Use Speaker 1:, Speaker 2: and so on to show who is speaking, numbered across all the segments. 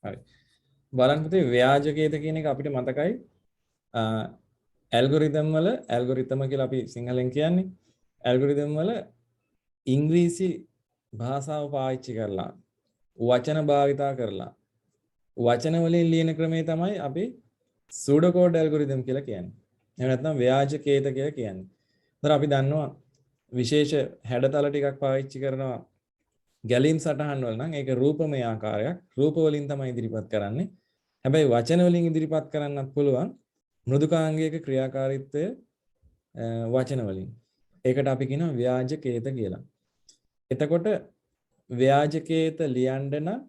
Speaker 1: හරි. බලන්න පුතේ ව්‍යාජකේත කියන එක අපිට මතකයි. ඇල්ගොරිතම් වල ඇල්ගොරිතම කියලා අපි සිංහලෙන් කියන්නේ. ඇල්ගොරිතම් වල ඉංග්‍රීසි භාෂාව පාවිච්චි කරලා වචන භාවිතා කරලා වචන වලින් ලියන ක්‍රමය තමයි අපි සූඩෝ කෝඩ් ඇල්ගොරිතම් කියලා කියන්නේ. එහෙම නැත්නම් ව්‍යාජකේත කියලා කියන්නේ. ඒතර අපි දන්නවා විශේෂ හැඩතල ටිකක් පාවිච්චි කරනවා ගැලීම් සටහන් වල නම් ඒක රූපමය ආකාරයක් රූප වලින් තමයි ඉදිරිපත් කරන්නේ. හැබැයි වචන වලින් ඉදිරිපත් කරන්නත් පුළුවන් මෘදුකාංගයක ක්‍රියාකාරීත්වය වචන වලින්. ඒකට අපි කියනවා ව්‍යාජකේත කියලා. එතකොට ව්‍යාජකේත ලියන්න නම්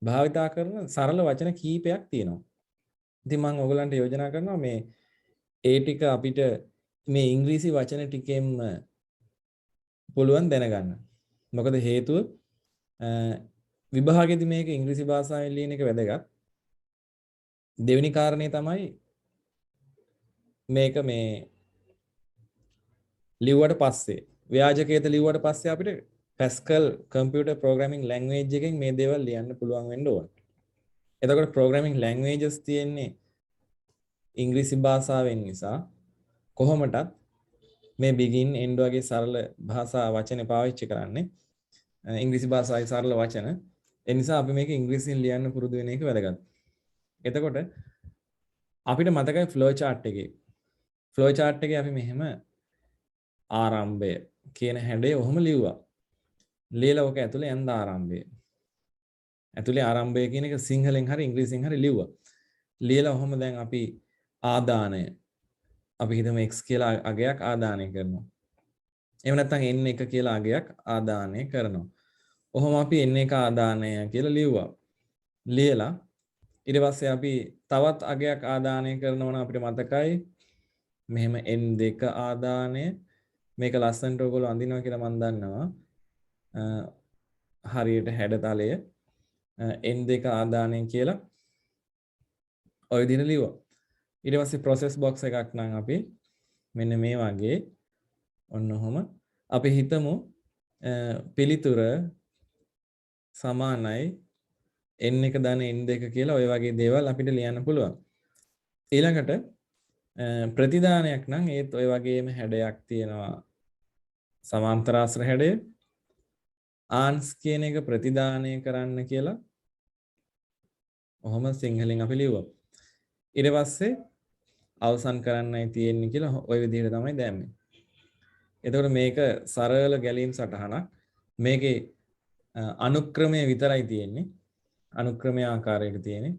Speaker 1: භාවිතා කරන සරල වචන කීපයක් තියෙනවා. ඉතින් මම ඔයගලන්ට යෝජනා කරනවා මේ ඒ ටික අපිට මේ ඉංග්‍රීසි වචන ටිකෙන්ම පුළුවන් දැනගන්න. මොකද හේතුව විභාගෙදි මේක ඉංග්‍රීසි භාෂාවෙන් ලියන එක වැදගත්. දෙවෙනි කාරණේ තමයි මේක මේ ලිව්වට පස්සේ ව්‍යාජකේත ලිව්වට පස්සේ අපිට Pascal computer programming language එකෙන් මේ දේවල් ලියන්න පුළුවන් වෙන්න ඕන. එතකොට programming languages තියෙන්නේ ඉංග්‍රීසි භාෂාවෙන් නිසා කොහොමටත් මේ begin end වගේ සරල භාෂා වචන පාවිච්චි කරන්නේ ඉංග්‍රීසි භාෂාවේ සරල වචන. ඒ නිසා අපි මේක ඉංග්‍රීසියෙන් ලියන්න පුරුදු වෙන එක වැදගත්. එතකොට අපිට මතකයි flow chart එකේ. flow chart එකේ අපි මෙහෙම ආරම්භය කියන හැඩය ඔහොම ලිව්වා. ලියලා ඔක ඇතුලේ යන්න ආරම්භය. ඇතුලේ ආරම්භය කියන එක සිංහලෙන් හරි ඉංග්‍රීසියෙන් හරි ලිව්වා. ලියලා ඔහොම දැන් අපි ආදානය අපි හිතමු x කියලා අගයක් ආදානය කරනවා. එහෙම නැත්නම් n1 කියලා අගයක් ආදානය කරනවා. ඔහොම අපි n1 ආදානය කියලා ලිව්වා. ලියලා ඊට පස්සේ අපි තවත් අගයක් ආදානය කරනවා නම් අපිට මතකයි මෙහෙම n2 ආදානය මේක ලස්සනට ඔයගොල්ලෝ අඳිනවා කියලා මම දන්නවා. හරියට හැඩතලය n2 ආදානය කියලා ඔය විදිහට ලිව්වා. ඊට පස්සේ process box එකක් නම් අපි මෙන්න මේ වගේ ඔන්න ඔහොම අපි හිතමු පිළිතුර සමානයි n1 ධන n2 කියලා ඔය වගේ දේවල් අපිට ලියන්න පුළුවන්. ඊළඟට ප්‍රතිදානයක් නම් ඒත් ඔය වගේම හැඩයක් තියෙනවා සමාන්තරාශ්‍ර හැඩය. ආන්ස් කියන එක ප්‍රතිදානය කරන්න කියලා ඔහොම සිංහලෙන් අපි ලිව්වා. ඊට පස්සේ අවසන් කරන්නයි තියෙන්නේ කියලා ওই විදිහට තමයි දැම්මේ. එතකොට මේක සරල ගැලීම් සටහනක්. මේකේ අනුක්‍රමය විතරයි තියෙන්නේ. අනුක්‍රමයේ ආකාරයක තියෙන්නේ.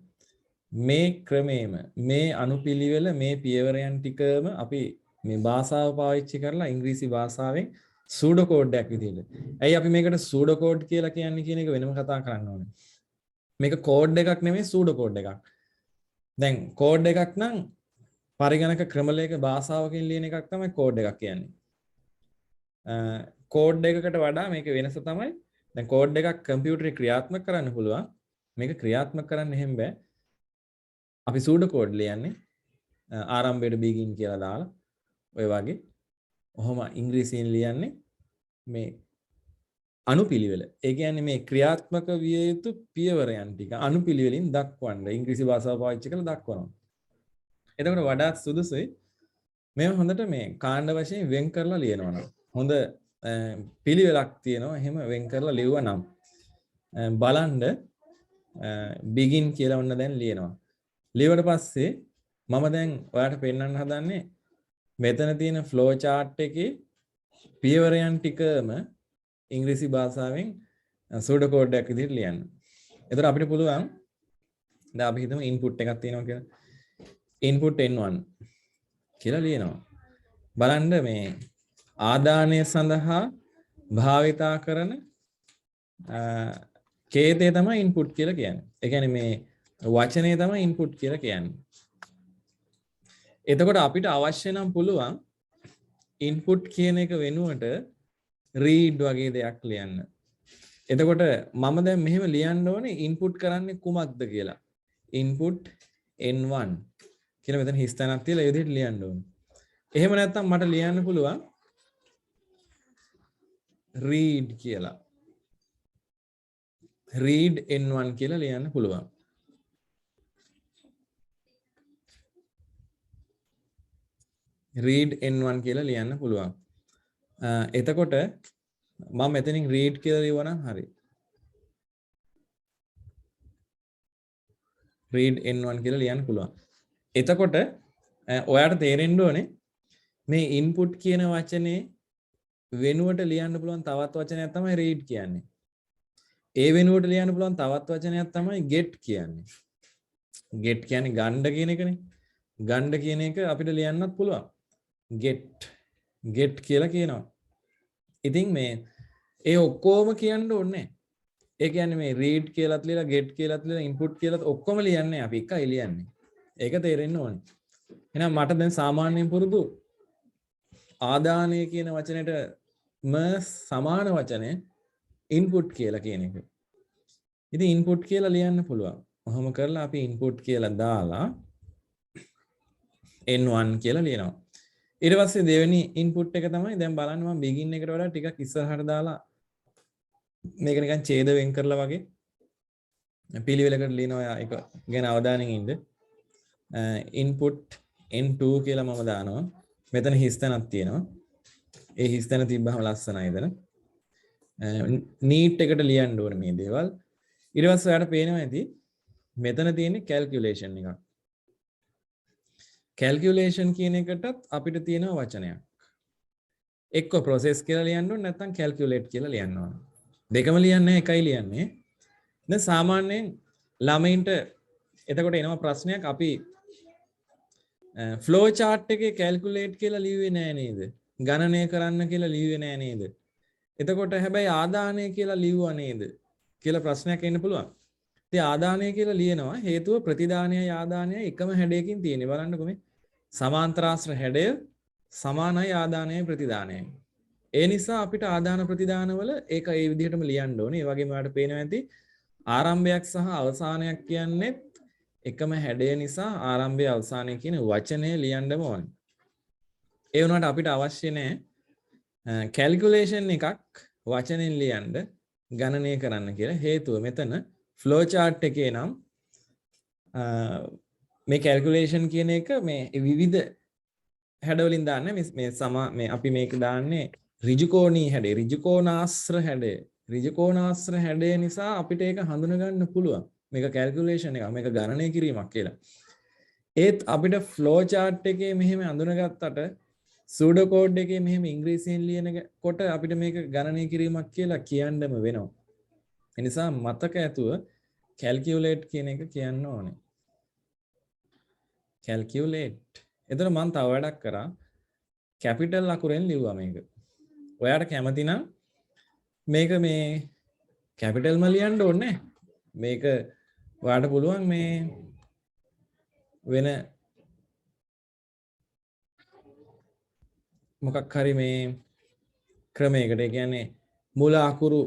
Speaker 1: මේ ක්‍රමයේම මේ අනුපිළිවෙල මේ පියවරයන් ටිකම අපි මේ භාෂාව පාවිච්චි කරලා ඉංග්‍රීසි භාෂාවෙන් සූඩෝ කෝඩ් එකක් විදිහට. ඇයි අපි මේකට සූඩෝ කෝඩ් කියලා කියන්නේ කියන එක වෙනම කතා කරන්න ඕනේ. මේක කෝඩ් එකක් නෙමෙයි සූඩෝ කෝඩ් එකක්. දැන් කෝඩ් එකක් නම් පරිගණක ක්‍රමලේඛ භාෂාවකින් ලියන එකක් තමයි කෝඩ් එකක් කියන්නේ. කෝඩ් එකකට වඩා මේක වෙනස තමයි දැන් කෝඩ් එකක් කම්පියුටරේ ක්‍රියාත්මක කරන්න පුළුවන්. මේක ක්‍රියාත්මක කරන්න හැම බෑ. අපි සූඩෝ කෝඩ් ලියන්නේ ආරම්භයට begin කියලා දාලා ඔය වගේ. ඔහොම ඉංග්‍රීසියෙන් ලියන්නේ මේ අනුපිළිවෙල. ඒ කියන්නේ මේ ක්‍රියාත්මක විය යුතු පියවරයන් ටික අනුපිළිවෙලින් දක්වන්න ඉංග්‍රීසි භාෂාව පාවිච්චි කරලා දක්වනවා. එතකොට වඩාත් සුදුසුයි මේව හොඳට මේ කාණ්ඩ වශයෙන් වෙන් කරලා ලියනවා නම්. හොඳ පිළිවෙලක් තියෙනවා එහෙම වෙන් කරලා ලිව්වා නම්. බලන්න begin කියලා ඔන්න දැන් ලියනවා. ලියුවට පස්සේ මම දැන් ඔයාලට පෙන්වන්න හදන්නේ මෙතන තියෙන flow chart එකේ පියවරයන් ටිකම ඉංග්‍රීසි භාෂාවෙන් සූඩෝ කෝඩ් එකක් විදිහට ලියන්න. එතකොට අපිට පුළුවන් දැන් අපි හිතමු input එකක් තියෙනවා කියලා. input n1 කියලා ලියනවා. බලන්න මේ ආදානය සඳහා භාවිතා කරන කේතේ තමයි input කියලා කියන්නේ. ඒ කියන්නේ මේ වචනේ තමයි input කියලා කියන්නේ. එතකොට අපිට අවශ්‍ය නම් පුළුවන් input කියන එක වෙනුවට read වගේ දෙයක් ලියන්න. එතකොට මම දැන් මෙහෙම ලියන්න ඕනේ input කරන්නේ කුමක්ද කියලා. input n1 කියලා මෙතන හිස්තැනක් තියලා ඒ විදිහට ලියන්න ඕනේ. එහෙම නැත්නම් මට ලියන්න පුළුවන් read කියලා. read n1 කියලා ලියන්න පුළුවන්. read n1 කියලා ලියන්න පුළුවන්. එතකොට මම මෙතනින් read කියලා ලියවනම් හරි. read n1 කියලා ලියන්න පුළුවන්. එතකොට ඔයාට තේරෙන්න ඕනේ මේ input කියන වචනේ වෙනුවට ලියන්න පුළුවන් තවත් වචනයක් තමයි read කියන්නේ. ඒ වෙනුවට ලියන්න පුළුවන් තවත් වචනයක් තමයි get කියන්නේ. get කියන්නේ ගණ්ඩ කියන එකනේ. ගණ්ඩ කියන එක අපිට ලියන්නත් පුළුවන්. get කියලා කියනවා. ඉතින් මේ ඒ ඔක්කොම කියන්න ඕනේ. ඒ කියන්නේ මේ read කියලාත් ලියලා get කියලාත් ලියලා input කියලාත් ඔක්කොම ලියන්නේ අපි එකයි ලියන්නේ. ඒක තේරෙන්න ඕනේ. එහෙනම් මට දැන් සාමාන්‍යයෙන් පුරුදු ආදානය කියන වචනෙටම සමාන වචනේ input කියලා කියන එක. ඉතින් input කියලා ලියන්න පුළුවන්. ඔහොම කරලා අපි input කියලා දාලා n1 කියලා ලියනවා. ඊට පස්සේ දෙවෙනි input එක තමයි දැන් බලන්න මම begin එකට වඩා ටිකක් ඉස්සරහට දාලා මේක නිකන් ඡේද වෙන් කරලා වගේ පිළිවෙලකට ලියනවා. ඒක ගැන අවධානයෙන් ඉන්න. input n2 කියලා මම දානවා. මෙතන හිස්තැනක් තියෙනවා. ඒ හිස්තැන තිබ්බහම ලස්සනයි එතන. නීට් එකට ලියන්න ඕනේ මේ දේවල්. ඊට පස්සේ ඔයාලට පේනවා ඇති මෙතන තියෙන්නේ calculation එකක්. calculation කියන එකටත් අපිට තියෙනවා වචනයක්. එක්ක process කියලා ලියන්න ඕනේ නැත්නම් calculate කියලා ලියන්න ඕනේ. දෙකම ලියන්නේ එකයි ලියන්නේ. දැන් සාමාන්‍යයෙන් ළමයින්ට එතකොට එනවා ප්‍රශ්නයක් අපි flow chart එකේ calculate කියලා ලියුවේ නෑ නේද? ගණනය කරන්න කියලා ලියුවේ නෑ නේද? එතකොට හැබැයි ආදානය කියලා ලියුවා නේද? කියලා ප්‍රශ්නයක් එන්න පුළුවන්. ඉතින් ආදානය කියලා ලියනවා හේතුව ප්‍රතිදානයයි ආදානයයි එකම හැඩයකින් තියෙන්නේ. බලන්නකො මේ සමාන්තරාශ්‍ර හැඩය සමානයි ආදානයයි ප්‍රතිදානයයි. ඒ නිසා අපිට ආදාන ප්‍රතිදානවල ඒක ඒ විදිහටම ලියන්න ඕනේ. ඒ වගේම ඔයාලට පේනවා ඇති ආරම්භයක් සහ අවසානයක් කියන්නේ එකම හැඩය නිසා ආරම්භය අවසානය කියන වචනය ලියන්නම ඕනේ. ඒ වුණාට අපිට අවශ්‍ය නැහැ calculation එකක් වචනෙන් ලියන්න ගණනය කරන්න කියලා. හේතුව මෙතන flow chart එකේ නම් මේ calculation කියන එක මේ විවිධ හැඩවලින් දාන්නේ මේ අපි මේක දාන්නේ ඍජුකෝණී හැඩය, ඍජුකෝණාශ්‍ර හැඩය. ඍජුකෝණාශ්‍ර හැඩය නිසා අපිට ඒක හඳුන ගන්න පුළුවන්. මේක calculation එකක්, මේක ගණනය කිරීමක් කියලා. ඒත් අපිට flow chart එකේ මෙහෙම අඳුනගත්තට pseudo code එකේ මෙහෙම ඉංග්‍රීසියෙන් ලියනකොට අපිට මේක ගණනය කිරීමක් කියලා කියන්නම වෙනවා. ඒ නිසා මතක ඇතුව calculate කියන එක කියන්න ඕනේ. calculate. එතන මම තව වැඩක් කරා. capital අකුරෙන් ලිව්වා මේක. ඔයාට කැමති නම් මේක මේ capital ම ලියන්න ඕනේ. මේක ඔයාට පුළුවන් මේ වෙන මොකක් හරි මේ ක්‍රමයකට, ඒ කියන්නේ මුල අකුරු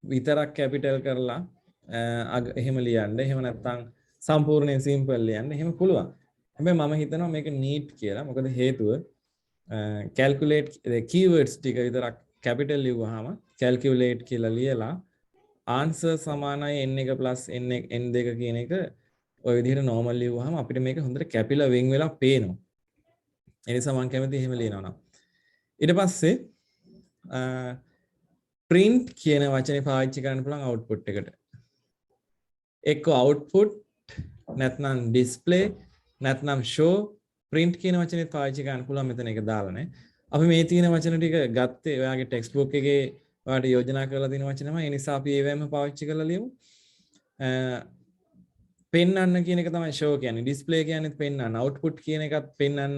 Speaker 1: විතරක් කැපිටල් කරලා එහෙම ලියන්න. එහෙම නැත්නම් සම්පූර්ණයෙන් සිම්පල් ලියන්න. එහෙම පුළුවන්. හැබැයි මම හිතනවා මේක නීට් කියලා. මොකද හේතුව calculate keywords ටික විතරක් කැපිටල් ලිව්වහම calculate කියලා ලියලා answer සමානයි n1 n2 කියන එක ඔය විදිහට normal ලිව්වහම අපිට මේක හොඳට කැපිලා වෙන් වෙලා පේනවා. ඒ නිසා මම කැමති එහෙම ලියනවා නම්. ඊට පස්සේ print කියන වචනේ පාවිච්චි කරන්න පුළුවන් output එකට. එක්ක output නැත්නම් display නැත්නම් show. print කියන වචනේ පාවිච්චි කරන්න පුළුවන් මෙතන එක දාලා නේ. අපි මේ තියෙන වචන ටික ගත්තේ ඔයාගේ ටෙක්ස්ට් බුක් එකේ ඔයාලට යෝජනා කරලා තියෙන වචනමයි. ඒ නිසා අපි ඒවෙම පාවිච්චි කරලා ලියමු. පෙන්වන්න කියන එක තමයි show කියන්නේ. display කියන්නේ පෙන්වන්න. output කියන එකත් පෙන්වන්න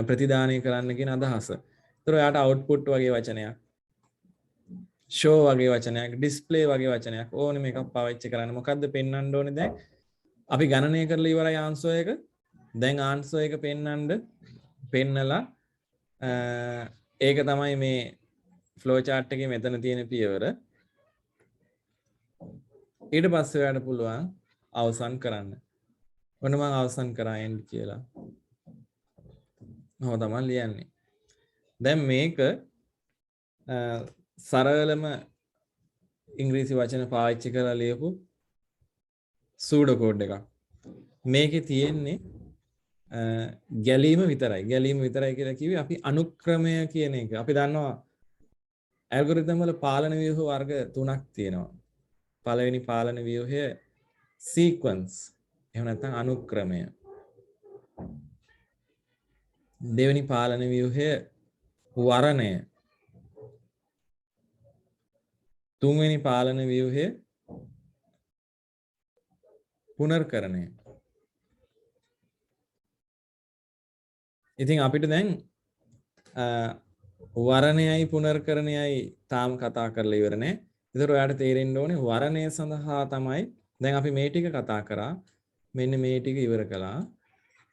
Speaker 1: ප්‍රතිදානය කරන්න කියන අදහස. ඒතර ඔයාට output වගේ වචනයක්, show වගේ වචනයක්, display වගේ වචනයක් ඕනේ මේකක් පාවිච්චි කරන්න. මොකද්ද පෙන්වන්න ඕනේ දැන්? අපි ගණනය කරලා ඉවරයි answer එක. දැන් answer එක පෙන්නලා ඒක තමයි මේ flow chart එකේ මෙතන තියෙන පියවර. ඊට පස්සේ ඔයාලට පුළුවන් අවසන් කරන්න. ඔන්න මම අවසන් කරා end කියලා. ඔහොම තමයි ලියන්නේ. දැන් මේක සරලම ඉංග්‍රීසි වචන පාවිච්චි කරලා ලියපු සූඩෝ කෝඩ් එකක්. මේකේ තියෙන්නේ ගැලීම විතරයි. ගැලීම විතරයි කියලා කිව්වේ අපි අනුක්‍රමය කියන එක. අපි දන්නවා ඇල්ගොරිතම් වල පාලන ව්‍යුහ වර්ග තුනක් තියෙනවා. පළවෙනි පාලන ව්‍යුහය sequence. එහෙම නැත්නම් අනුක්‍රමය. දෙවෙනි පාලන ව්‍යුහය වරණය. තුන්වෙනි පාලන ව්‍යුහය පුනර්කරණය. ඉතින් අපිට දැන් වරණයයි පුනර්කරණයයි තාම කතා කරලා ඉවර නෑ. ඒතර ඔයාලට තේරෙන්න ඕනේ වරණය සඳහා තමයි දැන් අපි මේ ටික කතා කරා. මෙන්න මේ ටික ඉවර කළා.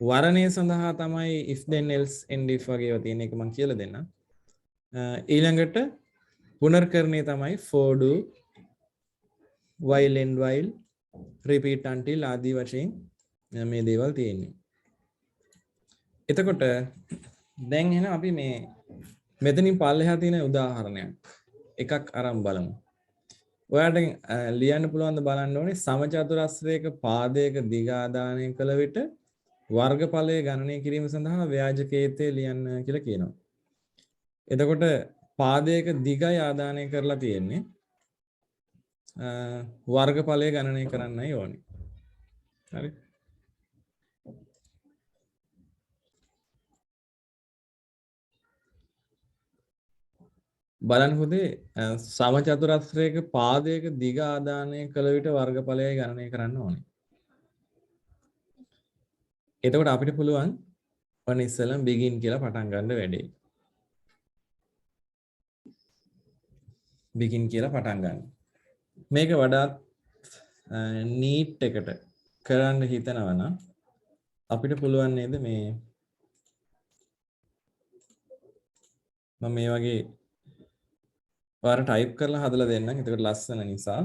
Speaker 1: වරණය සඳහා තමයි if then else and if වගේ ඒවා තියෙන එක මම කියලා දෙන්නම්. ඊළඟට පුනර්කරණය තමයි for do while and while repeat until ආදී වශයෙන් මේ දේවල් තියෙන්නේ. එතකොට දැන් එහෙනම් අපි මේ මෙතනින් පල්ලෙහා තියෙන උදාහරණයක් එකක් අරන් බලමු. ඔයාලට ලියන්න පුළුවන් ද බලන්න ඕනේ සමචතුරස්‍රයක පාදයක දිග ආදානය කළ විට වර්ගඵලය ගණනය කිරීම සඳහා ව්‍යාජකේතය ලියන්න කියලා කියනවා. එතකොට පාදයක දිගයි ආදානය කරලා තියෙන්නේ වර්ගඵලය ගණනය කරන්නයි ඕනේ. හරි. බලන්න පුතේ සමචතුරස්‍රයක පාදයක දිග ආදානය කළ විට වර්ගඵලය ගණනය කරන්න ඕනේ. එතකොට අපිට පුළුවන් ඔන්න ඉස්සෙල්ලම begin කියලා පටන් ගන්න වැඩේ. begin කියලා පටන් ගන්න. මේක වඩාත් neat එකට කරන්න හිතනවා නම් අපිට පුළුවන් නේද මේ මම මේ වගේ ඔයාලා ටයිප් කරලා හදලා දෙන්නම්. එතකොට ලස්සන නිසා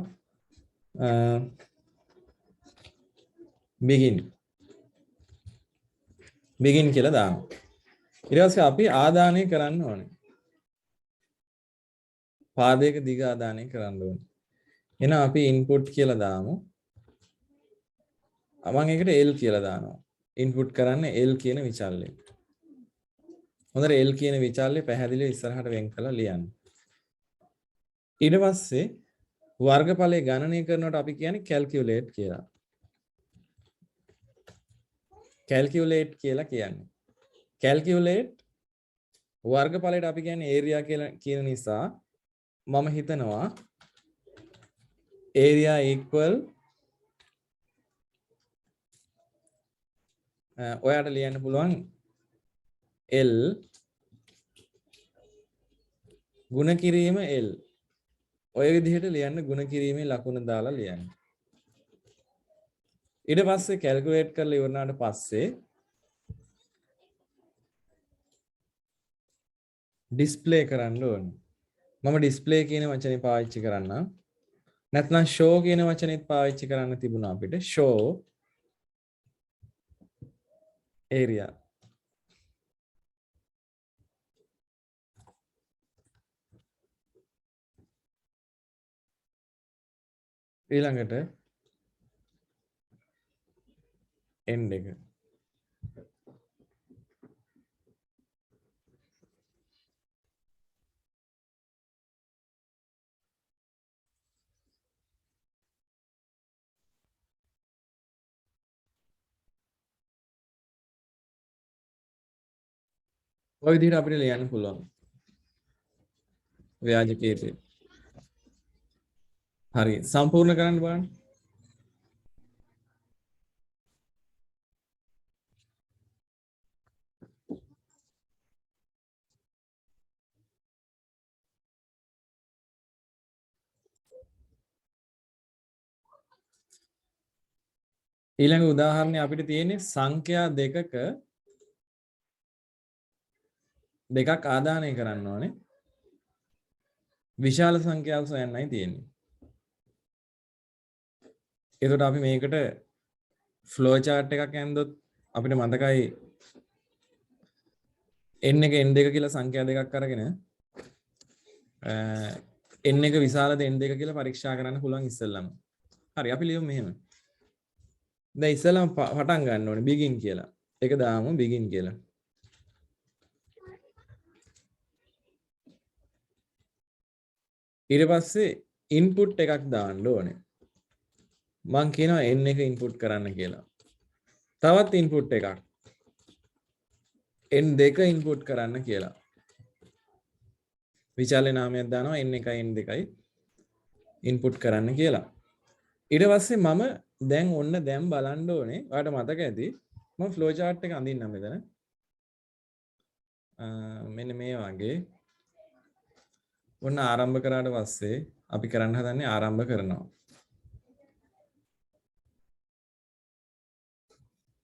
Speaker 1: begin කියලා දාමු. ඊට පස්සේ අපි ආදානය කරන්න ඕනේ. පාදයක දිග ආදානය කරන්න ඕනේ. එහෙනම් අපි input කියලා දාමු. මම ඒකට L කියලා දානවා. input කරන්න L කියන විචල්ලය. හොඳට L කියන විචල්ලය පැහැදිලිව ඉස්සරහට වෙන් කරලා ලියන්න. ඊට පස්සේ වර්ගඵලය ගණනය කරනකොට අපි කියන්නේ calculate කියලා. calculate කියලා කියන්නේ. calculate වර්ගඵලයට අපි කියන්නේ area කියලා කියන නිසා මම හිතනවා area equal ඔයාට ලියන්න පුළුවන් L ගුණ කිරීම L. ඔය විදිහට ලියන්න ගුණ කිරීමේ ලකුණ දාලා ලියන්න. ඊට පස්සේ calculate කරලා ඉවරනාට පස්සේ display කරන්න ඕනේ. මම display කියන වචනේ පාවිච්චි කරන්නම්. නැත්නම් show කියන වචනේත් පාවිච්චි කරන්න තිබුණා අපිට. show area. ඊළඟට end එක. ඔය විදිහට අපිට ලියන්න පුළුවන්. ව්‍යාජකීයටි. හරි. සම්පූර්ණ කරන්න බලන්න. ඊළඟ උදාහරණය අපිට තියෙන්නේ සංඛ්‍යා දෙකක් ආදානය කරන්න ඕනේ. විශාල සංඛ්‍යාවක් සොයන්නයි තියෙන්නේ. එතකොට අපි මේකට ෆ්ලෝ chart එකක් ඇන්දොත් අපිට මතකයි n එක n2 කියලා සංඛ්‍යා දෙකක් අරගෙන n එක විශාලද n දෙක කියලා පරීක්ෂා කරන්න පුළුවන් ඉස්සෙල්ලම. හරි අපි ලියමු මෙහෙම. දැන් ඉස්සෙල්ලම පටන් ගන්න ඕනේ begin කියලා. ඒක දාමු begin කියලා. ඊට පස්සේ input එකක් දාන්න ඕනේ. මං කියනවා n එක input කරන්න කියලා. තවත් input එකක් n2 input කරන්න කියලා. විචාලේ නාමයක් දානවා n1 n2 input කරන්න කියලා. ඊට පස්සේ මම දැන් ඔන්න දැන් බලන්න ඕනේ. ඔයාලට මතක ඇති මම flow chart එක අඳින්නම් මෙතන. මෙන්න මේ වගේ. ඔන්න ආරම්භ කරාට පස්සේ අපි කරන්න හදන්නේ ආරම්භ කරනවා.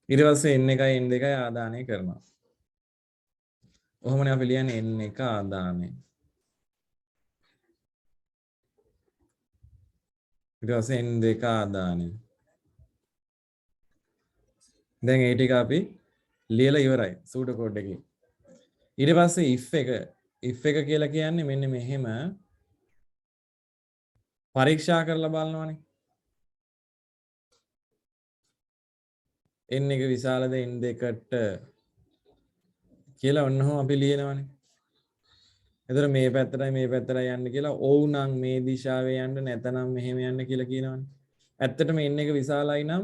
Speaker 1: ඊට පස්සේ n1 n2 ආදානය කරනවා. ඔහොමනේ අපි ලියන්නේ n1 ආදානය. ඊට පස්සේ n2 ආදානය. දැන් ඒ ටික අපි ලියලා ඉවරයි සූඩෝ කෝඩ් එකේ. ඊට පස්සේ if එක කියලා කියන්නේ මෙන්න මෙහෙම පරීක්ෂා කරලා බලනවානේ. n එක විශාලද n2ට කියලා ඔන්නෝම අපි ලියනවානේ. එතකොට මේ පැත්තටයි යන්න කියලා ඔව් නම් මේ දිශාවේ යන්න නැතනම් මෙහෙම යන්න කියලා කියනවානේ. ඇත්තටම n එක විශාලයි නම්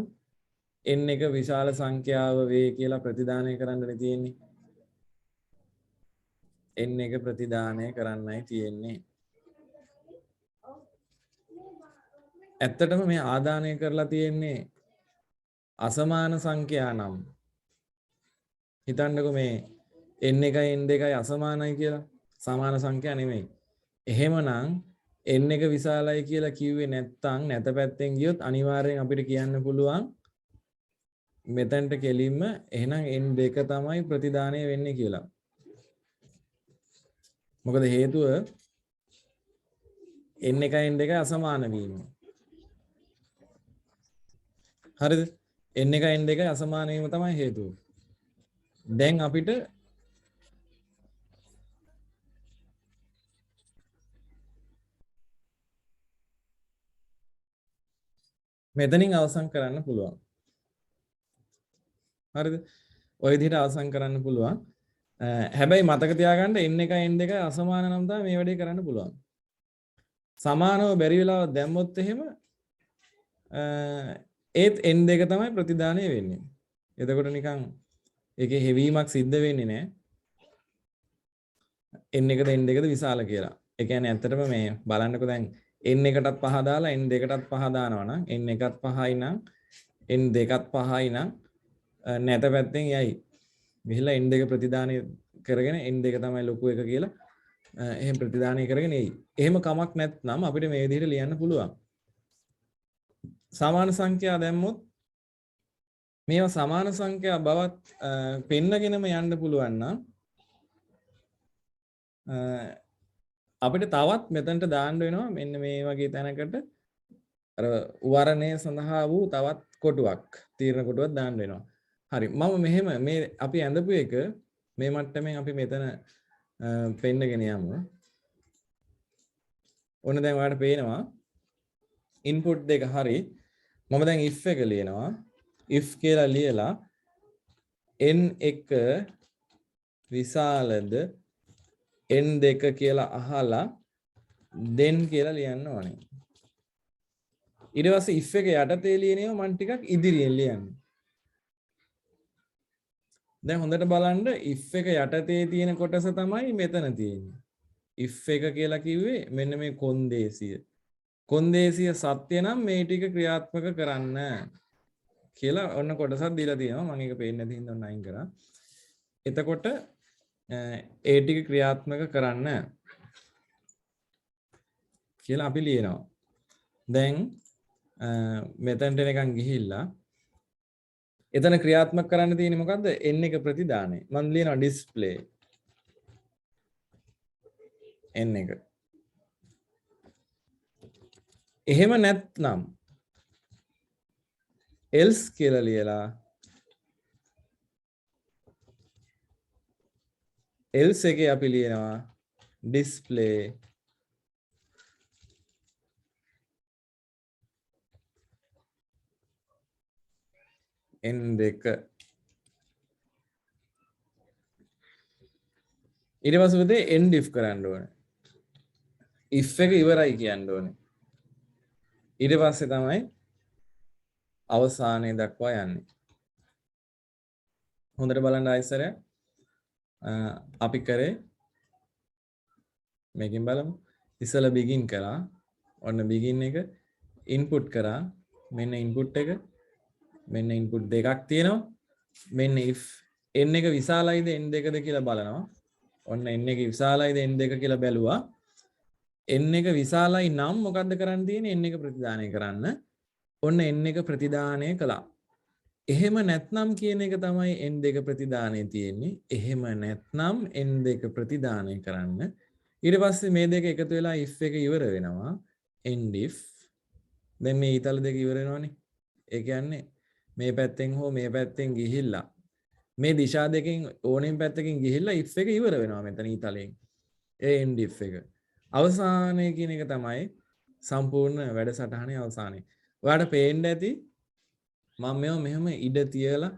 Speaker 1: n එක විශාල සංඛ්‍යාව වේ කියලා ප්‍රතිදානය කරන්නනේ තියෙන්නේ. n එක ප්‍රතිදානය කරන්නයි තියෙන්නේ. ඇත්තටම මේ ආදානය කරලා තියෙන්නේ අසමාන සංඛ්‍යා නම් හිතන්නකෝ මේ n1 n2 අසමානයි කියලා. සමාන සංඛ්‍යා නෙමෙයි. එහෙමනම් n එක විශාලයි කියලා කිව්වේ නැත්තම් නැත පැත්තෙන් ගියොත් අනිවාර්යෙන් අපිට කියන්න පුළුවන් මෙතනට කෙලින්ම එහෙනම් n2 තමයි ප්‍රතිදානය වෙන්නේ කියලා. මොකද හේතුව n1 n2 අසමාන වීම. හරිද? n1 n2 අසමාන වීම තමයි හේතුව. දැන් අපිට මෙතනින් අවසන් කරන්න පුළුවන්. හරිද? ඔය විදිහට අවසන් කරන්න පුළුවන්. හැබැයි මතක තියාගන්න n1 n2 අසමාන නම් තමයි මේ වැඩේ කරන්න පුළුවන්. සමානව බැරි වෙලාව දැම්මොත් එහෙම ඒත් n2 තමයි ප්‍රතිදානය වෙන්නේ. එතකොට නිකන් ඒකේ හෙවීමක් සිද්ධ වෙන්නේ නැහැ. n1ද n2ද විශාල කියලා. ඒ කියන්නේ ඇත්තටම මේ බලන්නකෝ දැන් n1කටත් 5 දාලා n2කටත් 5 දානවා නම් n1කත් 5යි නම් n2කත් 5යි නම් නැත පැත්තෙන් යයි. ගිහිල්ලා n2 ප්‍රතිදානය කරගෙන n2 තමයි ලොකු එක කියලා එහෙම ප්‍රතිදානය කරගෙන එයි. එහෙම කමක් නැත්නම් අපිට මේ විදිහට ලියන්න පුළුවන්. සමාන සංඛ්‍යා දැම්මොත් මේවා සමාන සංඛ්‍යා බවත් පෙන්නගෙනම යන්න පුළුවන් නම් අපිට තවත් මෙතනට දාන්න වෙනවා මෙන්න මේ වගේ තැනකට අර වර්ණය සඳහා වූ තවත් කොටුවක් තීරණ කොටුවක් දාන්න වෙනවා. හරි මම මෙහෙම මේ අපි ඇඳපු එක මේ මට්ටමින් අපි මෙතන පෙන්නගෙන යමු. ඔන්න දැන් ඔයාලට පේනවා input දෙක හරි. මම දැන් if එක ලියනවා. if කියලා ලියලා n1 විශාලද n2 කියලා අහලා then කියලා ලියන්න ඕනේ. ඊට පස්සේ if එක යටතේ ලියනවා මම ටිකක් ඉදිරියෙන් ලියන්නේ. දැන් හොඳට බලන්න if එක යටතේ තියෙන කොටස තමයි මෙතන තියෙන්නේ. if එක කියලා කිව්වේ මෙන්න මේ කොන්දේසිය. කොන්දේසිය සත්‍ය නම් මේ ටික ක්‍රියාත්මක කරන්න කියලා ඔන්න කොටසක් දීලා තියෙනවා. මම ඒක පේන්නේ නැති හින්දා ඔන්න අයින් කරා. එතකොට ඒ ටික ක්‍රියාත්මක කරන්න කියලා අපි ලියනවා. දැන් මෙතනට නිකන් ගිහිල්ලා එතන ක්‍රියාත්මක කරන්න තියෙන්නේ මොකද්ද? n එක ප්‍රතිදානය. මම ලියනවා display n එක. එහෙම නැත්නම් else කියලා ලියලා else එකේ අපි ලියනවා display n2 ඊට පස්සේ පුතේ end if කරන්න ඕනේ. if එක ඉවරයි කියන්න ඕනේ. ඊට පස්සේ තමයි අවසානයේ දක්වා යන්නේ. හොඳට බලන්න ආයෙසරයක්. අපි කරේ මේකෙන් බලමු. ඉස්සලා begin කරා. ඔන්න begin එක input කරා. මෙන්න input එක. මෙන්න input දෙකක් තියෙනවා. මෙන්න if n එක විශාලයිද n දෙකද කියලා බලනවා. ඔන්න n එක විශාලයිද n දෙක කියලා බැලුවා. n එක විශාලයි නම් මොකද්ද කරන්න තියෙන්නේ? n එක ප්‍රතිදානය කරන්න. ඔන්න n එක ප්‍රතිදානය කළා. එහෙම නැත්නම් කියන එක තමයි n2 ප්‍රතිදානය තියෙන්නේ. එහෙම නැත්නම් n2 ප්‍රතිදානය කරන්න. ඊට පස්සේ මේ දෙක එකතු වෙලා if එක ඉවර වෙනවා. end if. දැන් මේ ඊතල දෙක ඉවර වෙනවනේ. ඒ කියන්නේ මේ පැත්තෙන් හෝ මේ පැත්තෙන් ගිහිල්ලා මේ දිශා දෙකෙන් ඕනෙම පැත්තකින් ගිහිල්ලා if එක ඉවර වෙනවා මෙතන ඊතලෙන්. ඒ end if එක. අවසානයේ කියන එක තමයි සම්පූර්ණ වැඩසටහනේ අවසානයේ. ඔයාලට පේන්න ඇති මම මේව මෙහෙම ඉඩ තියලා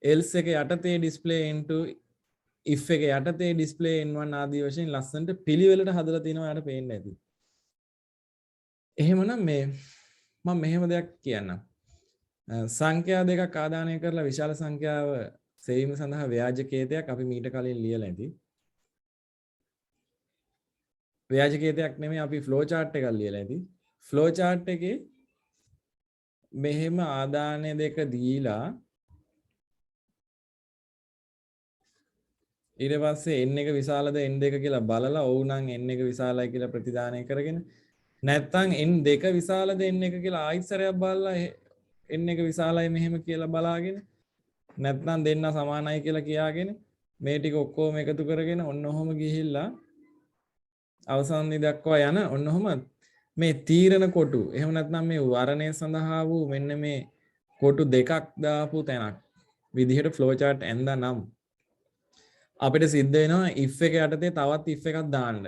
Speaker 1: else එක යටතේ display into if එක යටතේ display n1 ආදී වශයෙන් ලස්සනට පිළිවෙලට හදලා තිනවා යාට පේන්න ඇති. එහෙමනම් මේ මම මෙහෙම දෙයක් කියන්නම්. සංඛ්‍යා දෙකක් ආදානය කරලා විශාල සංඛ්‍යාව සෙවීම සඳහා ව්‍යාජකේතයක් අපි මීට කලින් ලියලා ඇති. ව්‍යාජකේතයක් නෙමෙයි අපි flow chart එකක් ලියලා ඇති. flow chart එකේ මෙහෙම ආදානය දෙක දීලා ඊට පස්සේ n එක විශාලද n2 කියලා බලලා ඔව් නම් n එක විශාලයි කියලා ප්‍රතිදානය කරගෙන නැත්නම් n2 විශාලද n1 කියලා ආයෙත් සැරයක් බලලා n එක විශාලයි මෙහෙම කියලා බලාගෙන නැත්නම් දෙන්න සමානයි කියලා කියාගෙන මේ ටික ඔක්කොම එකතු කරගෙන ඔන්න ඔහොම ගිහිල්ලා අවසානයේ දක්වා යන ඔන්න ඔහොම මේ තීරණ කොටු එහෙම නැත්නම් මේ වර්ණය සඳහා වූ මෙන්න මේ කොටු දෙකක් දාපු තැනක් විදිහට flow chart ඇඳා නම් අපිට සිද්ධ වෙනවා if එක යටතේ තවත් if එකක් දාන්න.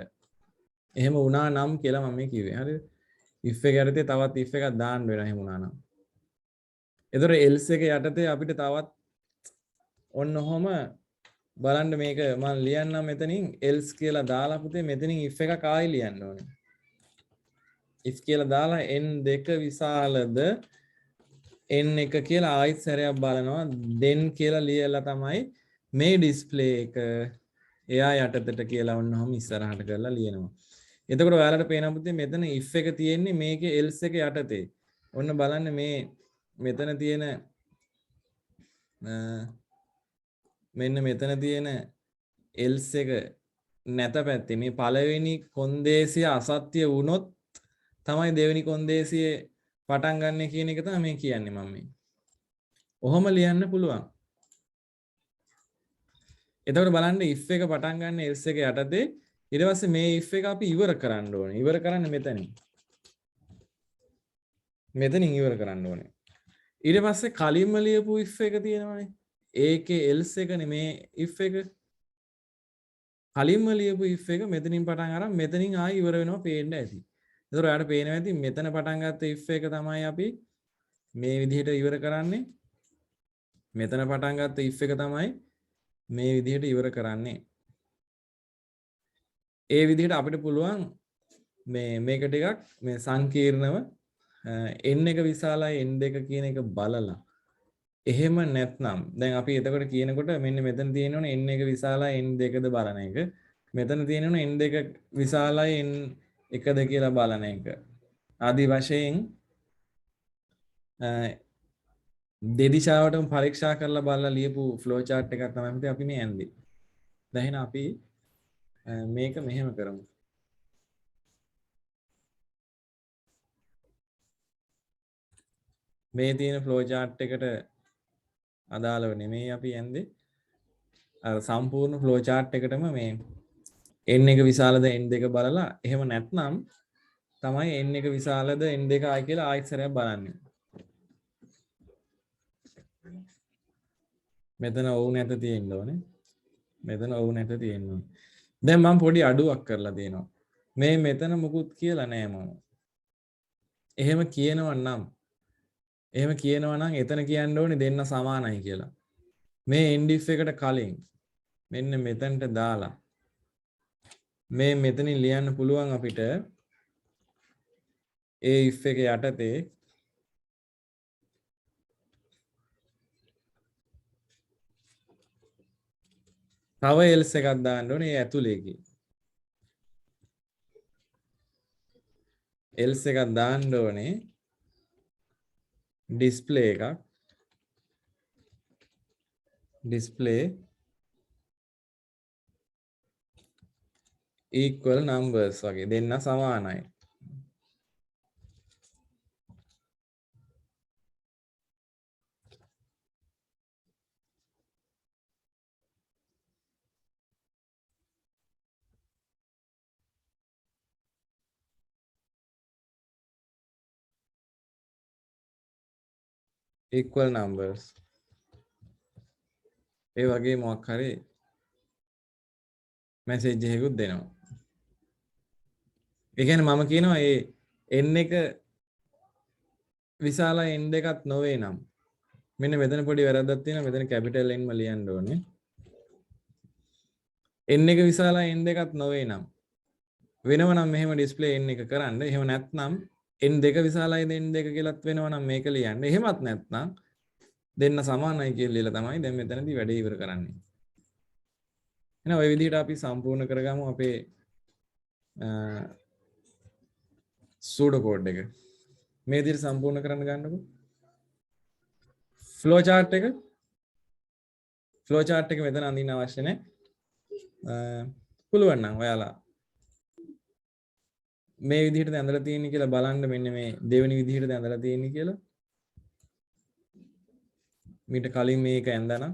Speaker 1: එහෙම වුණා නම් කියලා මම මේ කිව්වේ. හරිද? if එක යටතේ තවත් if එකක් දාන්න වෙනවා එහෙම වුණා නම්. ඒතර else එක යටතේ අපිට තවත් ඔන්න ඔහොම බලන්න මේක මම ලියන්නම් මෙතනින් else කියලා දාලා පුතේ මෙතනින් if එකක් ආයෙ ලියන්න ඕනේ. if කියලා දාලා n2 විශාලද n1 කියලා ආයෙත් සැරයක් බලනවා then කියලා ලියලා තමයි මේ ඩිස්ප්ලේ එක එයා යටතට කියලා ඔන්නෝම ඉස්සරහට කරලා ලියනවා. එතකොට ඔයාලට පේනවා පුතේ මෙතන if එක තියෙන්නේ මේකේ else එක යටතේ. ඔන්න බලන්න මේ මෙතන තියෙන මෙන්න මෙතන තියෙන else එක නැත පැත්තේ මේ පළවෙනි කොන්දේසිය අසත්‍ය වුණොත් තමයි දෙවෙනි කොන්දේසියේ පටන් ගන්න කියන එක තමයි මේ කියන්නේ මම මේ. ඔහොම ලියන්න පුළුවන්. එතකොට බලන්න if එක පටන් ගන්න else එක යටතේ ඊට පස්සේ මේ if එක අපි ඉවර කරන්න ඕනේ. ඉවර කරන්න මෙතනින්. මෙතනින් ඉවර කරන්න ඕනේ. ඊට පස්සේ කලින්ම ලියපු if එක තියෙනවානේ. ඒකේ else එකනේ මේ if එක. කලින්ම ලියපු if එක මෙතනින් පටන් අරන් මෙතනින් ආයි ඉවර වෙනවා පේන්න ඇති. එතකොට ඔයාලට පේනවා ඇති මෙතන පටන් ගත්ත if එක තමයි අපි මේ විදිහට ඉවර කරන්නේ. මෙතන පටන් ගත්ත if එක තමයි මේ විදිහට ඉවර කරන්නේ. ඒ විදිහට අපිට පුළුවන් මේක ටිකක් මේ සංකීර්ණව n එක විශාලයි n2 කියන එක බලලා එහෙම නැත්නම් දැන් අපි එතකොට කියනකොට මෙන්න මෙතන තියෙනවනේ n එක විශාලයි n2ද බලන එක. මෙතන තියෙනවනේ n2 විශාලයි n1ද කියලා බලන එක. ආදි වශයෙන් දෙදිශාවටම පරීක්ෂා කරලා බලලා ලියපු flow chart එකක් තමයි අපි මේ ඇන්දේ. දැන් එහෙනම් අපි මේක මෙහෙම කරමු. මේ තියෙන flow chart එකට අදාළව නෙමෙයි අපි ඇන්දේ. අර සම්පූර්ණ flow chart එකටම මේ n එක විශාලද n2 බලලා එහෙම නැත්නම් තමයි n එක විශාලද n2 ආයි කියලා ආයෙත් සැරයක් බලන්නේ. මෙතන ඔව් නැත තියෙන්න ඕනේ. මෙතන ඔව් නැත තියෙන්න ඕනේ. දැන් මම පොඩි අඩුවක් කරලා දෙනවා. මේ මෙතන මුකුත් කියලා නෑ මම. එහෙම කියනවා නම් එහෙම කියනවා නම් එතන කියන්න ඕනේ දෙන්න සමානයි කියලා. මේ end if එකට කලින් මෙන්න මෙතනට දාලා මේ මෙතනින් ලියන්න පුළුවන් අපිට ඒ if එක යටතේ තව else එකක් දාන්න ඕනේ ඒ ඇතුලේ කි. else එකක් දාන්න ඕනේ display එකක් display equal numbers වගේ දෙන්න සමානයි. equal numbers ඒ වගේ මොකක් හරි මැසේජ් එකකුත් දෙනවා. ඒ කියන්නේ මම කියනවා ඒ n එක විශාලයි n දෙකක් නොවේ නම් මෙන්න මෙතන පොඩි වැරද්දක් තියෙනවා මෙතන කැපිටල් n ම ලියන්න ඕනේ. n එක විශාලයි n දෙකක් නොවේ නම් වෙනව නම් මෙහෙම ඩිස්ප්ලේ n එක කරන්න. එහෙම නැත්නම් n දෙක විශාලයි n දෙක කියලාත් වෙනව නම් මේක ලියන්න. එහෙමත් නැත්නම් දෙන්න සමානයි කියලා ලියලා තමයි දැන් මෙතනදී වැඩේ ඉවර කරන්නේ. එහෙනම් ওই විදිහට අපි සම්පූර්ණ කරගමු අපේ සූඩෝ කෝඩ් එක. මේ විදිහට සම්පූර්ණ කරන්න ගන්නකො. ෆ්ලෝ chart එක මෙතන අඳින්න අවශ්‍ය නැහැ. පුළුවන් නම් ඔයාලා මේ විදිහටද ඇඳලා තියෙන්නේ කියලා බලන්න මෙන්න මේ දෙවෙනි විදිහටද ඇඳලා තියෙන්නේ කියලා. මීට කලින් මේක ඇඳලා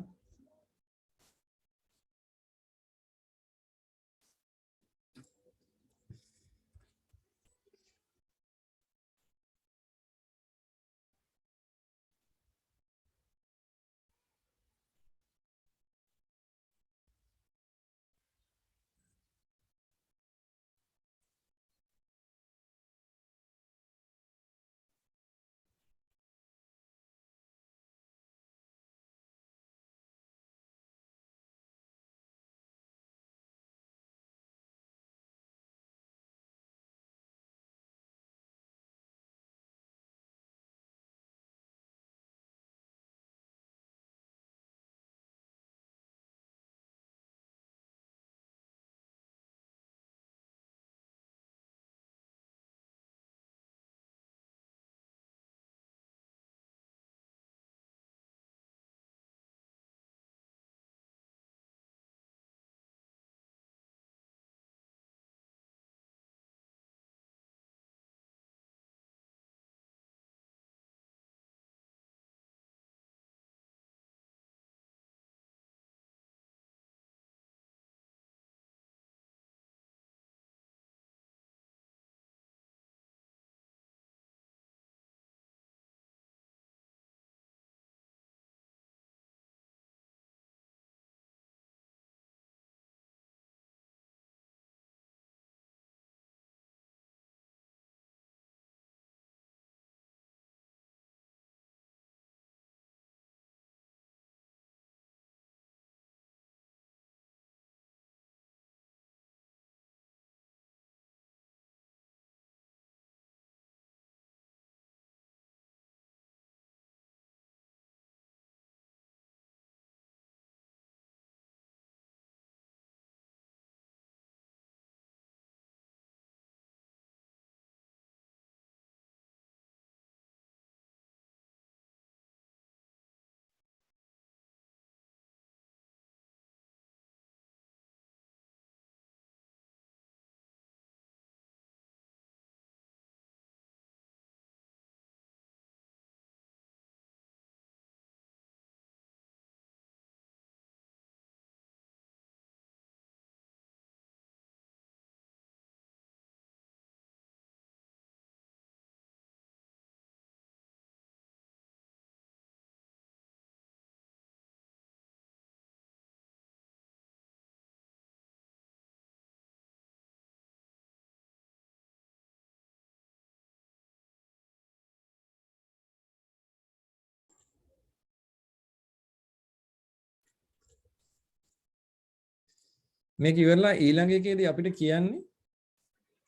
Speaker 1: මේක ඉවරලා ඊළඟ එකේදී අපිට කියන්නේ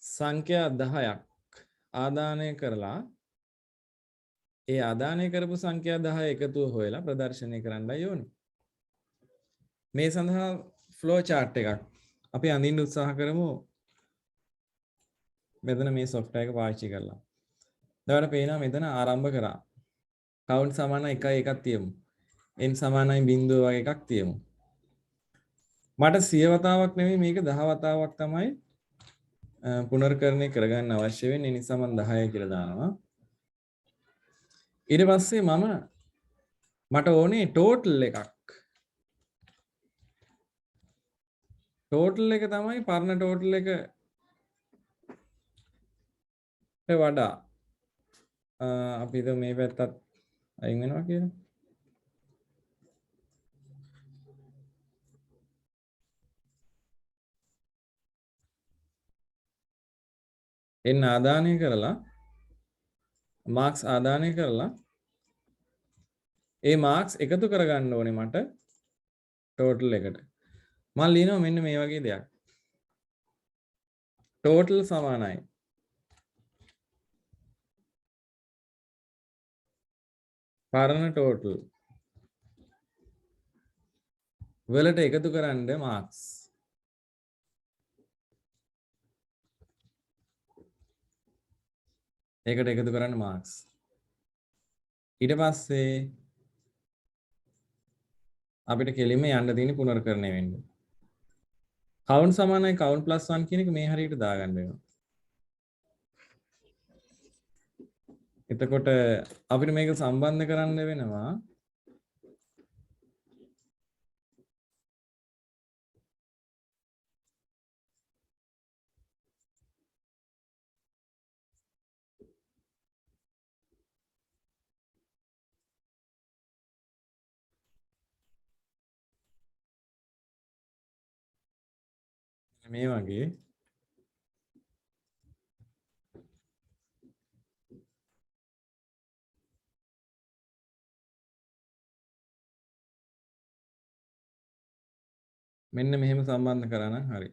Speaker 1: සංඛ්‍යා 10ක් ආදානය කරලා ඒ ආදානය කරපු සංඛ්‍යා 10 එකතුව හොයලා ප්‍රදර්ශනය කරන්නයි ඕනේ. මේ සඳහා ෆ්ලෝ chart එකක් අපි අඳින්න උත්සාහ කරමු. මෙතන මේ software එක පාවිච්චි කරලා. දැන් පේනවා මෙතන ආරම්භ කරා. count සමාන 1යි එකක් තියමු. n සමානයි 0 වගේ එකක් තියමු. මට 100 වතාවක් නෙමෙයි මේක 10 වතාවක් තමයි පුනර්කරණය කරගන්න අවශ්‍ය වෙන්නේ. ඒ නිසා මම 10 කියලා දානවා. ඊට පස්සේ මට ඕනේ total එකක්. total එක තමයි පරණ total එකට වඩා අපි හිතමු මේ පැත්තත් අයින් වෙනවා කියලා. n ආදානය කරලා මාක්ස් ආදානය කරලා ඒ මාක්ස් එකතු කරගන්න ඕනේ මට total එකට. මම ලියනවා මෙන්න මේ වගේ දෙයක්. total සමානයි පරණ total වලට එකතු කරන්න මාක්ස්. ඒකට එකතු කරන්න මාක්ස්. ඊට පස්සේ අපිට කෙලින්ම යන්න තියෙන පුනර්කරණය වෙන්න. count සමානයි count plus 1 කියන එක මේ හරියට දාගන්න වෙනවා. එතකොට අපිට මේක සම්බන්ධ කරන්න වෙනවා මේ වගේ මෙන්න මෙහෙම සම්බන්ධ කරා නම් හරි.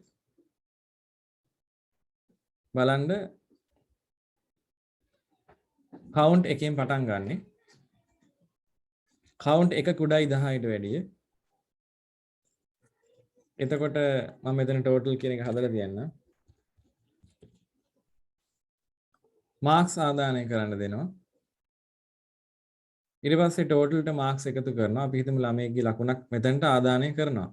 Speaker 1: බලන්න count එකෙන් පටන් ගන්නෙ. count එක කුඩායි 10ට වැඩිය. එතකොට මම මෙතන total කියන එක හදලා තියන්න. marks ආදානය කරන්න දෙනවා. ඊට පස්සේ total ට marks එකතු කරනවා. අපි හිතමු ළමයෙක්ගේ ලකුණක් මෙතනට ආදානය කරනවා.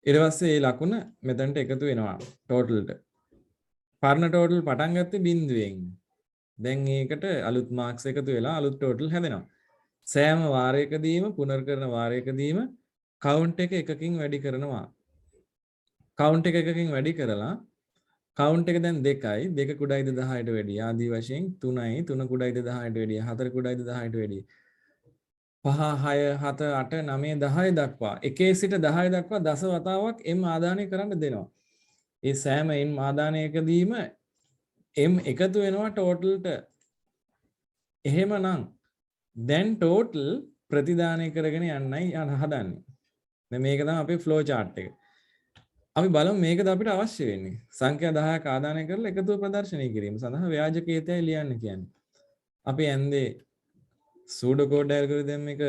Speaker 1: ඊට පස්සේ මේ ලකුණ මෙතනට එකතු වෙනවා total ට. පරණ total පටන් ගත්තේ බිඳුවෙන්. දැන් ඒකට අලුත් marks එකතු වෙලා අලුත් total හැදෙනවා. සෑම වාරයකදීම පුනර්කරන වාරයකදීම count එක එකකින් වැඩි කරනවා. count එක එකකින් වැඩි කරලා count එක දැන් 2යි 2 කුඩායිද 10ට වැඩිය ආදී වශයෙන් 3යි 3 කුඩායිද 10ට වැඩිය 4 කුඩායිද 10ට වැඩිය 5 6 7 8 9 10 දක්වා 1 සිට 10 දක්වා දස වතාවක් m ආදානය කරන්න දෙනවා. ඒ සෑම m ආදානයකදීම m එකතු වෙනවා total ට. එහෙමනම් දැන් total ප්‍රතිදානය කරගෙන යන්නයි හදන්නේ. දැන් මේක තමයි අපේ flow chart එක. අපි බලමු මේකද අපිට අවශ්‍ය වෙන්නේ. සංඛ්‍යා 10ක් ආදානය කරලා එකතුව ප්‍රදර්ශනය කිරීම සඳහා ව්‍යාජකේතය ලියන්න කියන්නේ. අපි ඇන්දේ pseudo code algorithm එක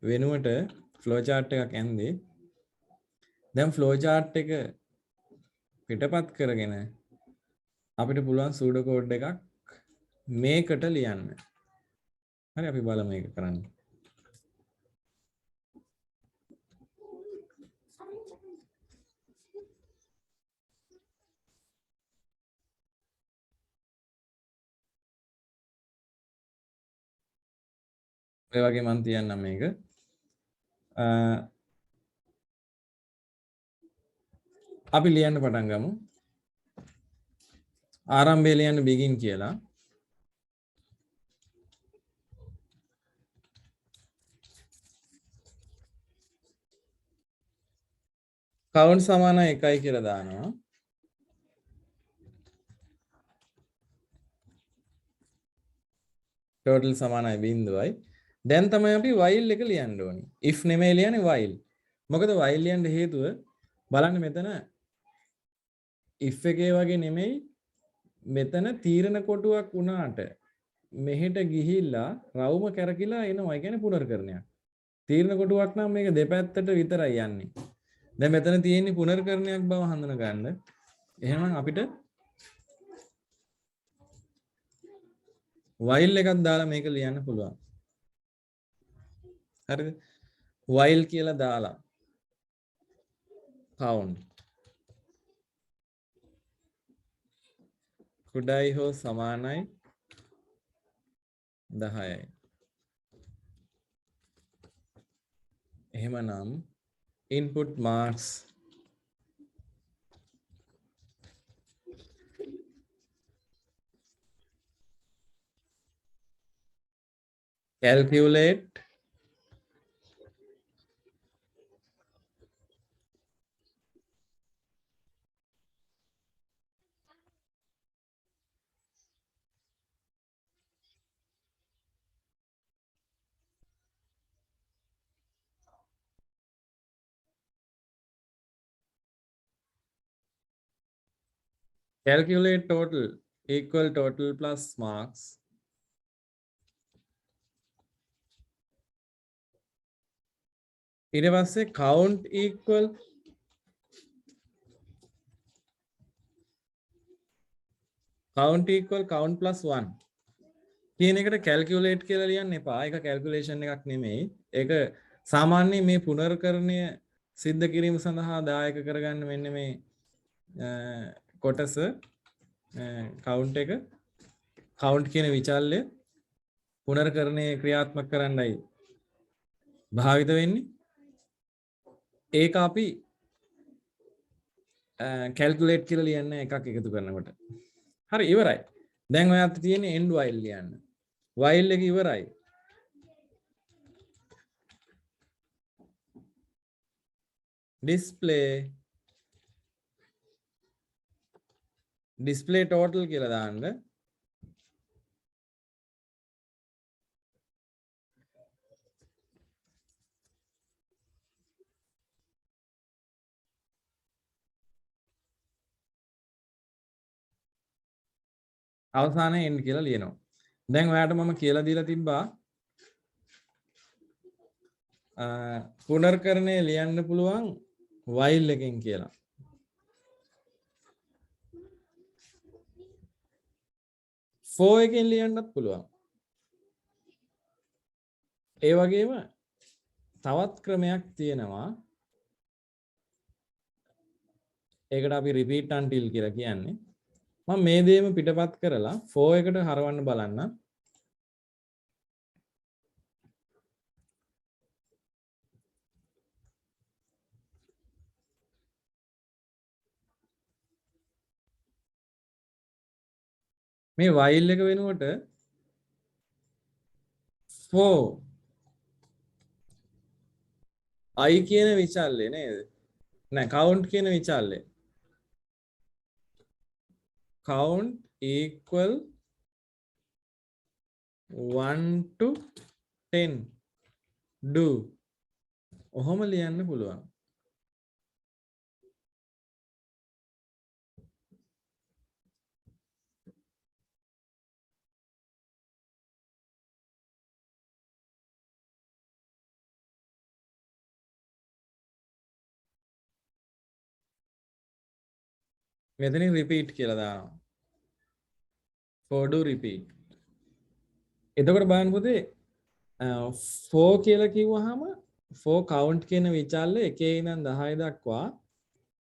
Speaker 1: වෙනුවට flow chart එකක් ඇන්දේ. දැන් flow chart එක පිටපත් කරගෙන අපිට පුළුවන් pseudo code එකක් මේකට ලියන්න. හරි අපි බලමු මේක කරන්න. ඔය වගේ මම තියන්නම් මේක. අපි ලියන්න පටන් ගමු. ආරම්භය ලියන්න begin කියලා. count සමාන 1යි කියලා දානවා. total සමානයි 0යි. දැන් තමයි අපි while එක ලියන්න ඕනේ. if නෙමෙයි ලියන්නේ while. මොකද while ලියන්න හේතුව බලන්න මෙතන if එකේ වගේ නෙමෙයි මෙතන තීරණ කොටුවක් වුණාට මෙහෙට ගිහිල්ලා රවුම කැරකිලා එනවා. ඒ කියන්නේ පුනර්කරණයක්. තීරණ කොටුවක් නම් මේක දෙපැත්තට විතරයි යන්නේ. දැන් මෙතන තියෙන්නේ පුනර්කරණයක් බව හඳුනා ගන්න. එහෙනම් අපිට while එකක් දාලා මේක ලියන්න පුළුවන්. හරිද? while කියලා දාලා count කුඩායි හෝ සමානයි 10යි. එහෙමනම් input marks calculate total equal total plus marks ඊට පස්සේ count equal count plus 1 කියන එකට calculate කියලා ලියන්න එපා. ඒක calculation එකක් නෙමෙයි. ඒක සාමාන්‍යයෙන් මේ පුනර්කරණය සිද්ධ කිරීම සඳහා දායක කරගන්න මෙන්න මේ කොටස count එක count කියන විචල්ය පුනර්කරණය ක්‍රියාත්මක කරන්නයි භාවිත වෙන්නේ. ඒක අපි calculate කියලා ලියන්න එකක් එකතු කරනකොට. හරි ඉවරයි. දැන් ඔයාලට තියෙන්නේ end while ලියන්න. while එක ඉවරයි. display total කියලා දාන්න. අවසානයේ end කියලා ලියනවා. දැන් ඔයාලට මම කියලා දීලා තිබ්බා පුනර්කරණය ලියන්න පුළුවන් while එකෙන් කියලා. for එකෙන් ලියන්නත් පුළුවන්. ඒ වගේම තවත් ක්‍රමයක් තියෙනවා. ඒකට අපි repeat until කියලා කියන්නේ. මම මේ දේම පිටපත් කරලා for එකට හරවන්න බලන්න. මේ while එක වෙනුවට for I කියන විචල්ය නේද? නෑ count කියන විචල්ය. count equal 1 to 10 do ඔහොම ලියන්න පුළුවන්. මෙතනින් repeat කියලා දානවා. for do repeat. එතකොට බලන්න පුතේ for කියලා කිව්වහම for count කියන විචල්ය 1 ඉඳන් 10 දක්වා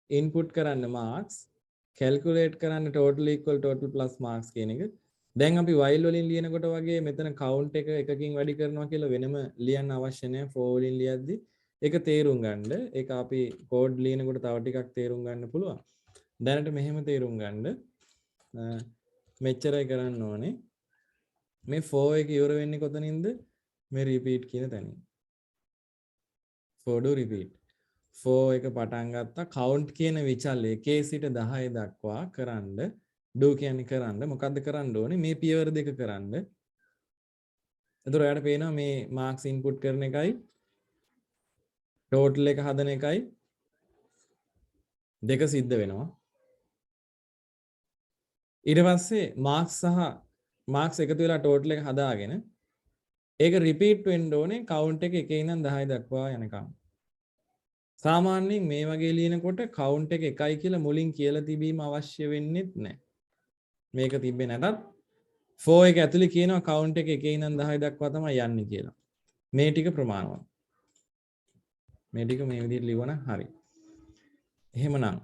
Speaker 1: input කරන්න marks calculate කරන්න total equal total plus marks කියන එක. දැන් අපි while වලින් ලියනකොට වගේ මෙතන count එක එකකින් වැඩි කරනවා කියලා වෙනම ලියන්න අවශ්‍ය නැහැ. for වලින් ලියද්දි ඒක තේරුම් ගන්න. ඒක අපි code ලියනකොට තව ටිකක් තේරුම් ගන්න පුළුවන්. දැනට මෙහෙම තේරුම් ගන්න. මෙච්චරයි කරන්න ඕනේ. මේ for එක ඉවර වෙන්නේ කොතනින්ද? මේ repeat කියන තැනින්. for do repeat. for එක පටන් ගත්තා count කියන විචල්ය 1 සිට 10 දක්වා කරන්න do කියන්නේ කරන්න. මොකද්ද කරන්න ඕනේ? මේ පියවර දෙක කරන්න. එතකොට ඔයාලට පේනවා මේ marks input කරන එකයි total එක හදන එකයි දෙක සිද්ධ වෙනවා. ඊට පස්සේ මාක්ස් එකතු වෙලා ටෝටල් එක හදාගෙන ඒක රිපීට් වෙන්න ඕනේ කවුන්ට් එක 1 ඉඳන් 10 දක්වා යනකම්. සාමාන්‍යයෙන් මේ වගේ ලියනකොට කවුන්ට් එක 1යි කියලා මුලින් කියලා තිබීම අවශ්‍ය වෙන්නේ නැහැ. මේක තිබ්බේ නැතත් 4 එක ඇතුලේ කියනවා කවුන්ට් එක 1 ඉඳන් 10 දක්වා තමයි යන්නේ කියලා. මේ ටික ප්‍රමාණවත්. මේ ටික මේ විදිහට ලියවනම් හරි. එහෙමනම්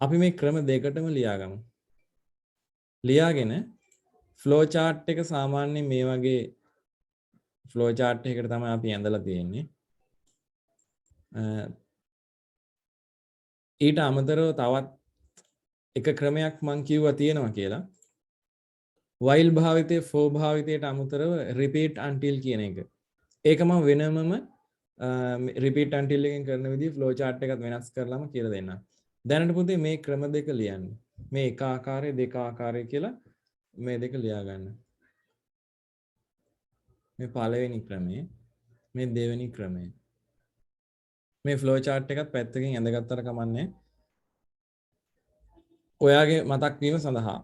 Speaker 1: අපි මේ ක්‍රම දෙකටම ලියාගමු. ලියාගෙන ෆ්ලෝ chart එක සාමාන්‍යයෙන් මේ වගේ ෆ්ලෝ chart එකකට තමයි අපි ඇඳලා තියෙන්නේ. ඊට අමතරව තවත් එක ක්‍රමයක් මම කිව්වා තියෙනවා කියලා. while භාවිතයේ for භාවිතයට අමතරව repeat until කියන එක. ඒක මම වෙනමම repeat until එකෙන් කරන විදිහ flow chart එකත් වෙනස් කරලාම කියලා දෙන්නම්. දැනට පුතේ මේ ක්‍රම දෙක ලියන්න. මේ එක ආකාරය දෙක ආකාරය කියලා මේ දෙක ලියා ගන්න. මේ පළවෙනි ක්‍රමය මේ දෙවෙනි ක්‍රමය. මේ flow chart එකත් පැත්තකින් ඇඳගත්තට කමන්නේ. ඔයාගේ මතක් වීම සඳහා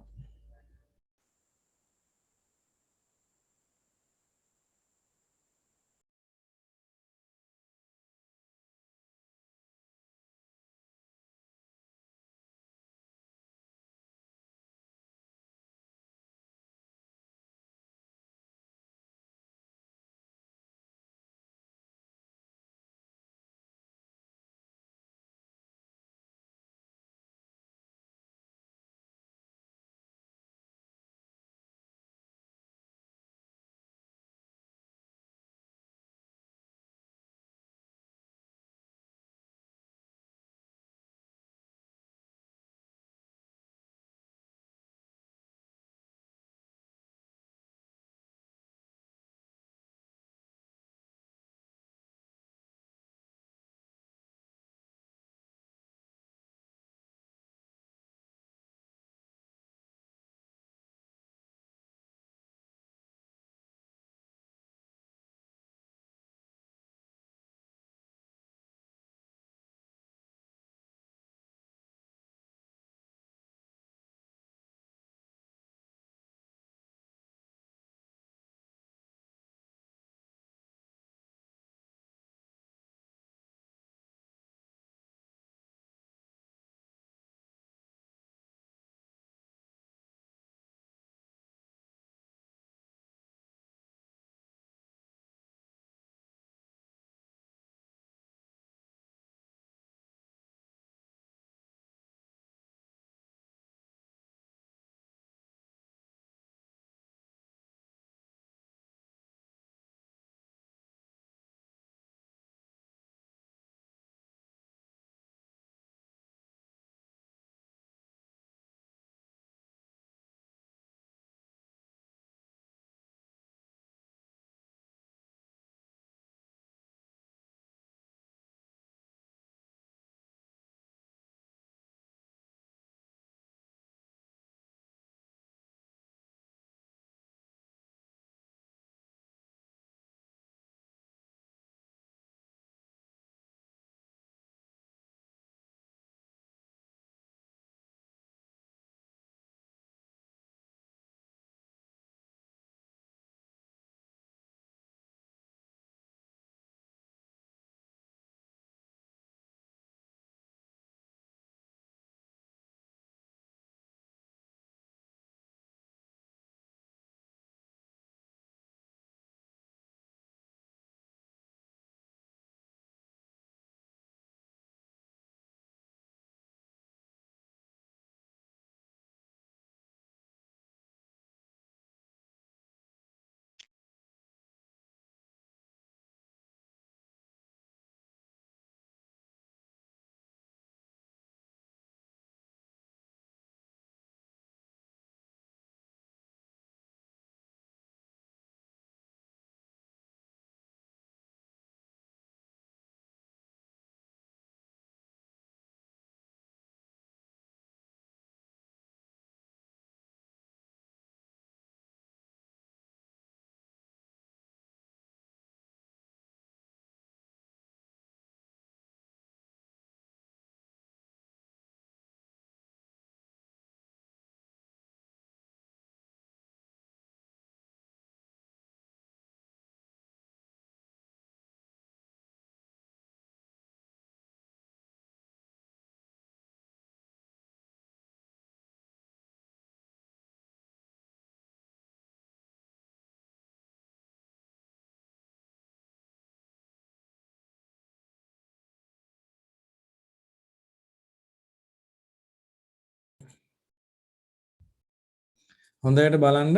Speaker 1: හොඳට බලන්න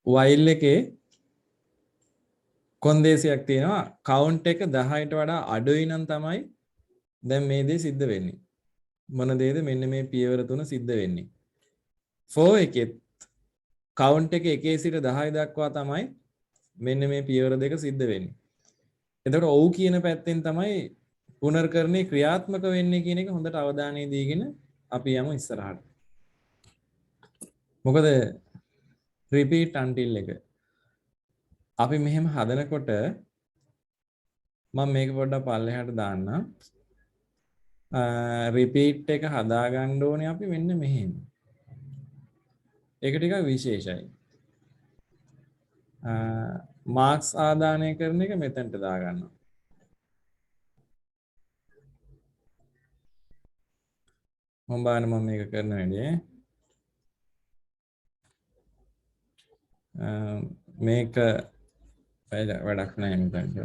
Speaker 1: while එකේ කොන්දේසියක් තියෙනවා count එක 10ට වඩා අඩුයි නම් තමයි දැන් මේ දේ සිද්ධ වෙන්නේ. මොන දේද මෙන්න මේ පියවර තුන සිද්ධ වෙන්නේ. for එකෙත් count එක 1 සිට 10 දක්වා තමයි මෙන්න මේ පියවර දෙක සිද්ධ වෙන්නේ. එතකොට ඔව් කියන පැත්තෙන් තමයි පුනර්කරණේ ක්‍රියාත්මක වෙන්නේ කියන එක හොඳට අවධානය දීගෙන අපි යමු ඉස්සරහට. මොකද repeat until එක අපි මෙහෙම හදනකොට මම මේක පොඩ්ඩක් පල්ලෙහාට දාන්නම්. repeat එක හදා ගන්න ඕනේ අපි මෙන්න මෙහෙම. ඒක ටිකක් විශේෂයි. මාක්ස් ආදානය කරන එක මෙතනට දා ගන්නවා. මම බලන්න මම මේක කරන වැඩේ. මේක වැඩක් නැහැ මෙතනට.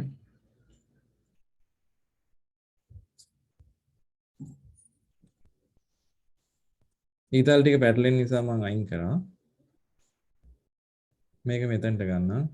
Speaker 1: ඊතල් ටික පැටලෙන නිසා මම අයින් කරා. මේක මෙතනට ගන්නම්.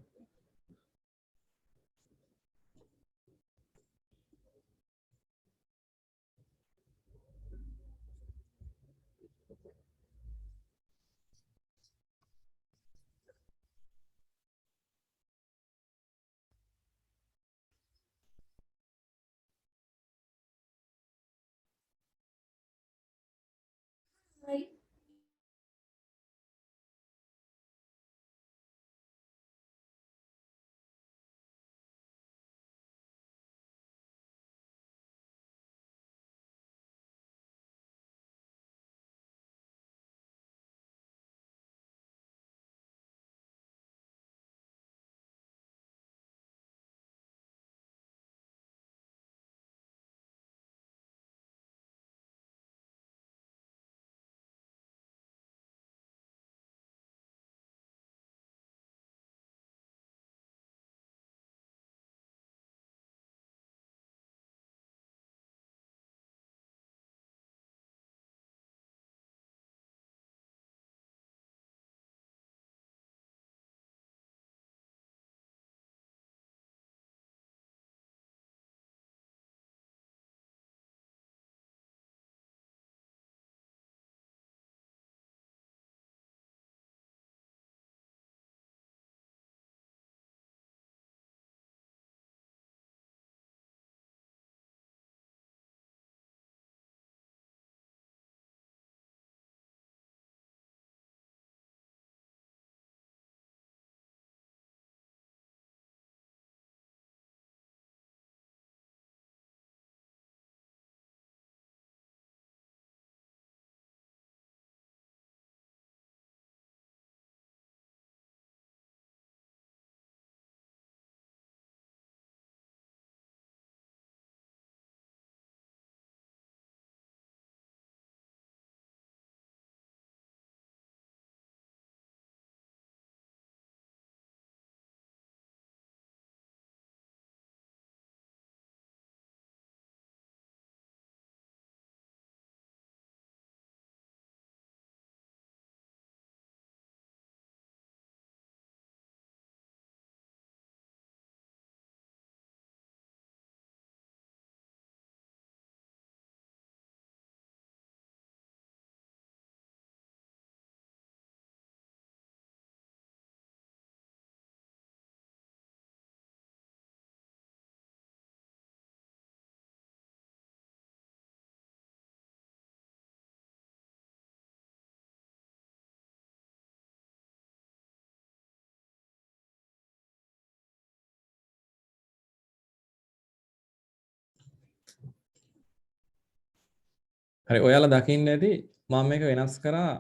Speaker 1: හරි ඔයාලා දකින්න ඇති මම මේක වෙනස් කරා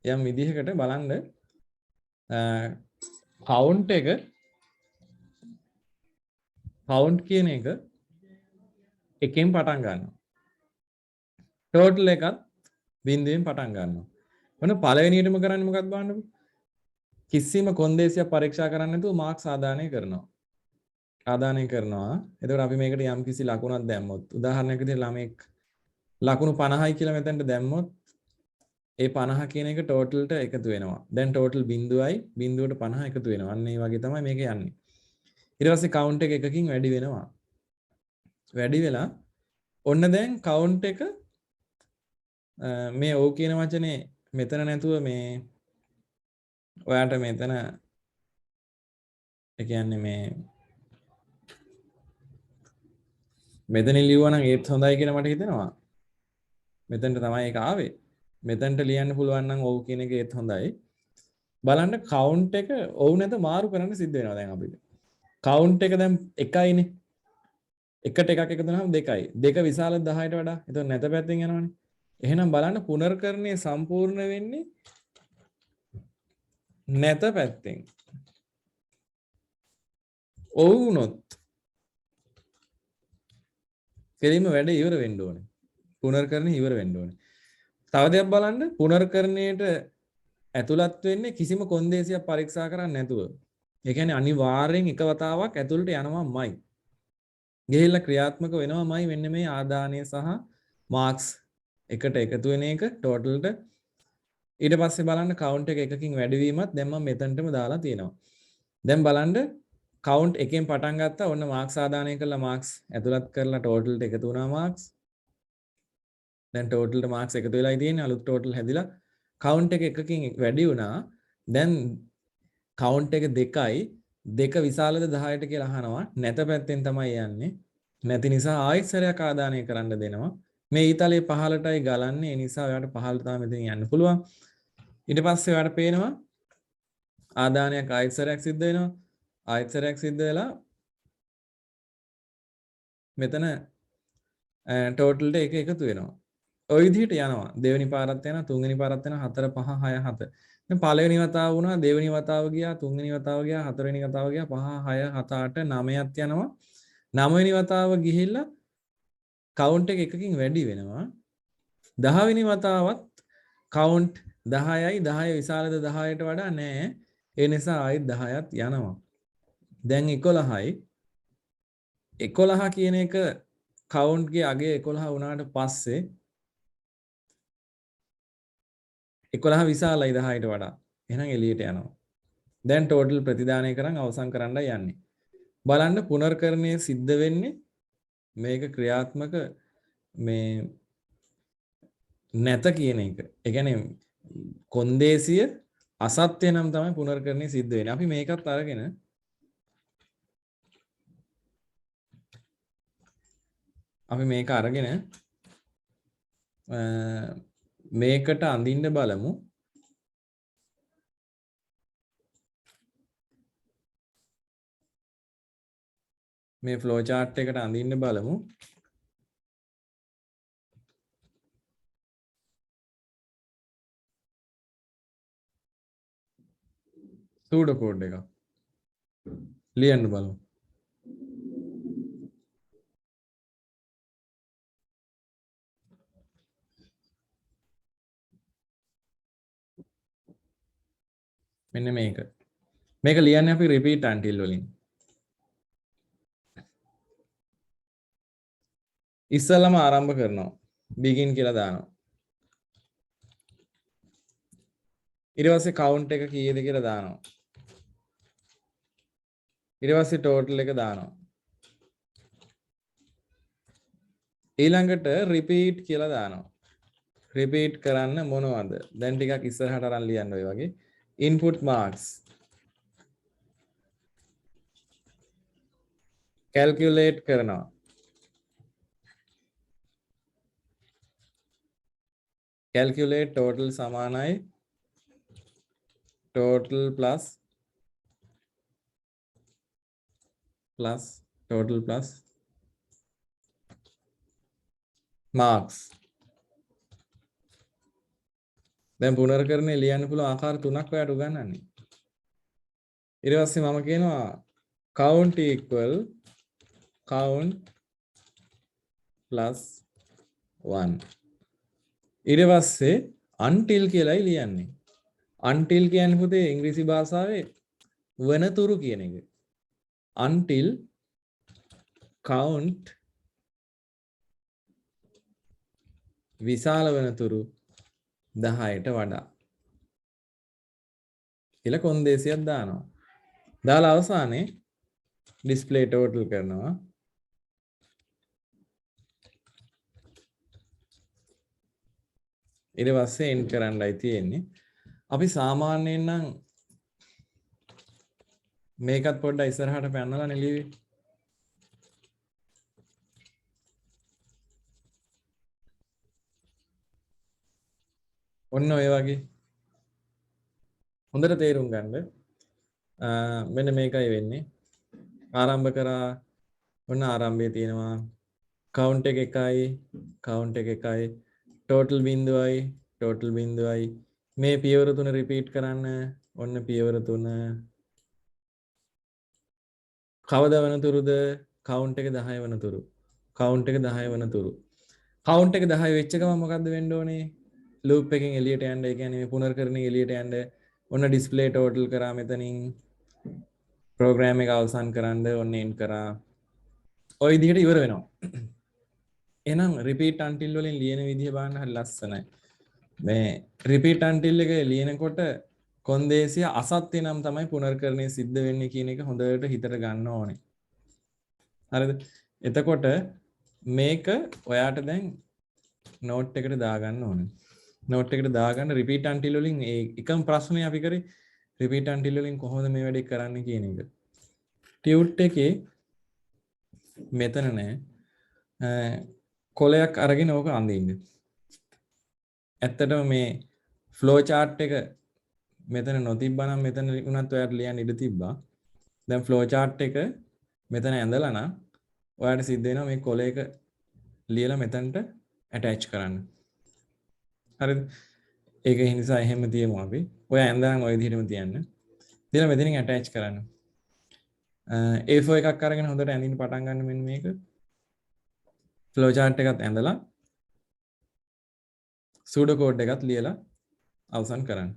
Speaker 1: යම් විදිහකට බලන්න count එක count කියන එක එකෙන් පටන් ගන්නවා total එකත් බිඳුවෙන් පටන් ගන්නවා මොන පළවෙනියටම කරන්නේ මොකක්ද බලන්නකෝ කිසිම කොන්දේසියක් පරීක්ෂා කරන්නේ නැතුව මාක්ස් ආදානය කරනවා එතකොට අපි මේකට යම් කිසි ලකුණක් දැම්මොත් උදාහරණයක් විදිහට ළමෙක් ලකුණු 50යි කියලා මෙතනට දැම්මොත් ඒ 50 කියන එක ටෝටල්ට එකතු වෙනවා. දැන් ටෝටල් බිඳුවයි බිඳුවට 50 එකතු වෙනවා. අන්න ඒ වගේ තමයි මේක යන්නේ. ඊට පස්සේ කවුන්ට් එක එකකින් වැඩි වෙනවා. වැඩි වෙලා ඔන්න දැන් කවුන්ට් එක මේ ඕ කියන වචනේ මෙතන නැතුව මේ ඔයාට මෙතන ඒ කියන්නේ මේ මෙතන ලියුවා නම් ඒත් හොඳයි කියලා මට හිතෙනවා. මෙතනට තමයි ඒක ආවේ. මෙතනට ලියන්න පුළුවන් නම් ඔව් කියන එක ඒත් හොඳයි. බලන්න කවුන්ට් එක ඔව් නැත මාරු කරන්න සිද්ධ වෙනවා දැන් අපිට. කවුන්ට් එක දැන් එකයිනේ. එකට එකක් එකතු වෙනවම දෙකයි. දෙක විශාල 10ට වඩා. එතකොට නැත පැත්තෙන් යනවනේ. එහෙනම් බලන්න පුනර්කරණය සම්පූර්ණ වෙන්නේ නැත පැත්තෙන්. ඔව් වුණොත් කෙලින්ම වැඩ ඉවර වෙන්න ඕනේ. පුනර්කරණය ඉවර වෙන්න ඕනේ. තව දෙයක් බලන්න පුනර්කරණයට ඇතුළත් වෙන්නේ කිසිම කොන්දේසියක් පරීක්ෂා කරන්නේ නැතුව. ඒ කියන්නේ අනිවාර්යෙන් එක වතාවක් ඇතුළට යනවාමයි. ගිහිල්ලා ක්‍රියාත්මක වෙනවාමයි මෙන්න මේ ආදානය සහ මාක්ස් එකට එකතු වෙන එක ටෝටල්ට. ඊට පස්සේ බලන්න කවුන්ට් එක එකකින් වැඩිවීමත් දැන් මම මෙතනටම දාලා තියෙනවා. දැන් බලන්න කවුන්ට් එකෙන් පටන් ගත්තා. ඔන්න මාක්ස් ආදානය කළා මාක්ස් ඇතුළත් කරලා ටෝටල්ට එකතු වුණා මාක්ස්. දැන් ටෝටල්ට මාක්ස් එකතු වෙලායි තියෙන්නේ. අලුත් ටෝටල් හැදිලා කවුන්ට් එක එකකින් වැඩි වුණා. දැන් කවුන්ට් එක 2යි. 2 විශාලද 10ට කියලා අහනවා. නැත පැත්තෙන් තමයි යන්නේ. නැති නිසා ආයෙත් සැරයක් ආදානය කරන්න දෙනවා. මේ ඊතලයේ පහළටයි ගලන්නේ. ඒ නිසා ඔයාලට පහළට තමයි මෙතන යන්න පුළුවන්. ඊට පස්සේ ඔයාලට පේනවා ආදානයක් ආයෙත් සැරයක් සිද්ධ වෙනවා. ආයෙත් සැරයක් සිද්ධ වෙලා මෙතන ටෝටල්ට එක එකතු වෙනවා. ඔය විදිහට යනවා. දෙවෙනි පාරත් යනවා, තුන්වෙනි පාරත් යනවා, 4 5 6 7. දැන් පළවෙනි වතාව වුණා, දෙවෙනි වතාව ගියා, තුන්වෙනි වතාව ගියා, හතරවෙනි වතාව ගියා, 5 6 7 8 9ත් යනවා. 9 වෙනි වතාව ගිහිල්ලා කවුන්ට් එක එකකින් වැඩි වෙනවා. 10 වෙනි වතාවත් කවුන්ට් 10යි 10 විශාලද 10ට වඩා නෑ. ඒ නිසා ආයෙත් 10ත් යනවා. දැන් 11යි 11 කියන එක කවුන්ට්ගේ අගේ 11 වුණාට පස්සේ 11 විශාලයි 10ට වඩා. එහෙනම් එළියට යනවා. දැන් ටෝටල් ප්‍රතිදානය කරන් අවසන් කරන්නයි යන්නේ. බලන්න පුනර්කරණය සිද්ධ වෙන්නේ මේක ක්‍රියාත්මක මේ නැත කියන එක. ඒ කියන්නේ කොන්දේසිය අසත්‍ය නම් තමයි පුනර්කරණය සිද්ධ වෙන්නේ. අපි මේකත් අරගෙන මේකට අඳින්න බලමු. මේ ෆ්ලෝ chart එකට අඳින්න බලමු. සූඩෝ කෝඩ් එක ලියන්න බලමු. මෙන්න මේක. මේක ලියන්නේ අපි repeat until වලින්. ඉස්සෙල්ලාම ආරම්භ කරනවා. begin කියලා දානවා. ඊට පස්සේ count එක කීයද කියලා දානවා. ඊට පස්සේ total එක දානවා. ඊළඟට repeat කියලා දානවා. repeat කරන්න මොනවද? දැන් ටිකක් ඉස්සරහට අරන් ලියන්න ඔය වගේ. input marks. calculate කරනවා. calculate total සමානයි total plus total plus marks. දැන් පුනර්කරණය ලියන්න පුළුවන් ආකාර තුනක් ඔයාලට උගන්වන්නේ. ඊට පස්සේ මම කියනවා count equal count plus 1. ඊට පස්සේ until කියලායි ලියන්නේ. until කියන්නේ පුතේ ඉංග්‍රීසි භාෂාවේ වනතුරු කියන එක. until count විශාල වනතුරු 10ට වඩා කියලා කොන්දේසියක් දානවා. දාලා අවසානයේ ඩිස්ප්ලේ ටෝටල් කරනවා. ඊට පස්සේ එන්ඩ් කරන්නයි තියෙන්නේ. අපි සාමාන්‍යයෙන් නම් මේකත් පොඩ්ඩක් ඉස්සරහට පැනලා නෙලිවි. ඔන්න ඔය වගේ හොඳට තේරුම් ගන්න. මෙන්න මේකයි වෙන්නේ. ආරම්භ කරා ඔන්න ආරම්භයේ තියෙනවා කවුන්ට් එක 1යි කවුන්ට් එක 1යි ටෝටල් බිඳුවයි ටෝටල් බිඳුවයි මේ පියවර තුන රිපීට් කරන්න ඔන්න පියවර තුන කවදා වනතුරුද කවුන්ට් එක 10 වනතුරු කවුන්ට් එක 10 වනතුරු කවුන්ට් එක 10 වෙච්ච ගමන් මොකද්ද වෙන්න ඕනේ ලූප් එකෙන් එළියට යන්න ඒ කියන්නේ මේ පුනර්කරණය එළියට යන්න ඔන්න ඩිස්ප්ලේ ටෝටල් කරා මෙතනින් ප්‍රෝග්‍රෑම් එක අවසන් කරන්න ඔන්න එන්ඩ් කරා ඔය විදිහට ඉවර වෙනවා එහෙනම් රිපීට් අන්ටිල් වලින් ලියන විදිහ බලන්න හරි ලස්සනයි මේ රිපීට් අන්ටිල් එක ලියනකොට කොන්දේසිය අසත්‍ය නම් තමයි පුනර්කරණය සිද්ධ වෙන්නේ කියන එක හොඳට හිතට ගන්න ඕනේ හරිද එතකොට මේක ඔයාට දැන් නෝට් එකට දාගන්න ඕනේ නෝට් එකට දාගන්න රිපීට් අන්ටිල් වලින් ඒ එකම ප්‍රශ්නේ අපි කරේ රිපීට් අන්ටිල් වලින් කොහොමද මේ වැඩේ කරන්න කියන එක ටියුට් එකේ මෙතන නෑ කොලයක් අරගෙන ඕක අඳින්න ඇත්තටම මේ ෆ්ලෝ chart එක මෙතන නොතිබ්බා නම් මෙතන උනත් ඔයාලට ලියන්න ඉඩ තිබ්බා දැන් ෆ්ලෝ chart එක මෙතන ඇඳලා නම් ඔයාලට සිද්ධ වෙනවා මේ කොලයක ලියලා මෙතනට ඇටච් කරන්න හරිද ඒක නිසා එහෙම තියමු අපි ඔය ඇඳන් ඔය විදිහටම තියන්න ඊළඟ මෙතනින් ඇටච් කරන්න A4 එකක් අරගෙන හොඳට ඇඳින්න පටන් ගන්න මෙන්න මේක ෆ්ලෝ chart එකත් ඇඳලා සූඩෝ කෝඩ් එකත් ලියලා අවසන් කරන්න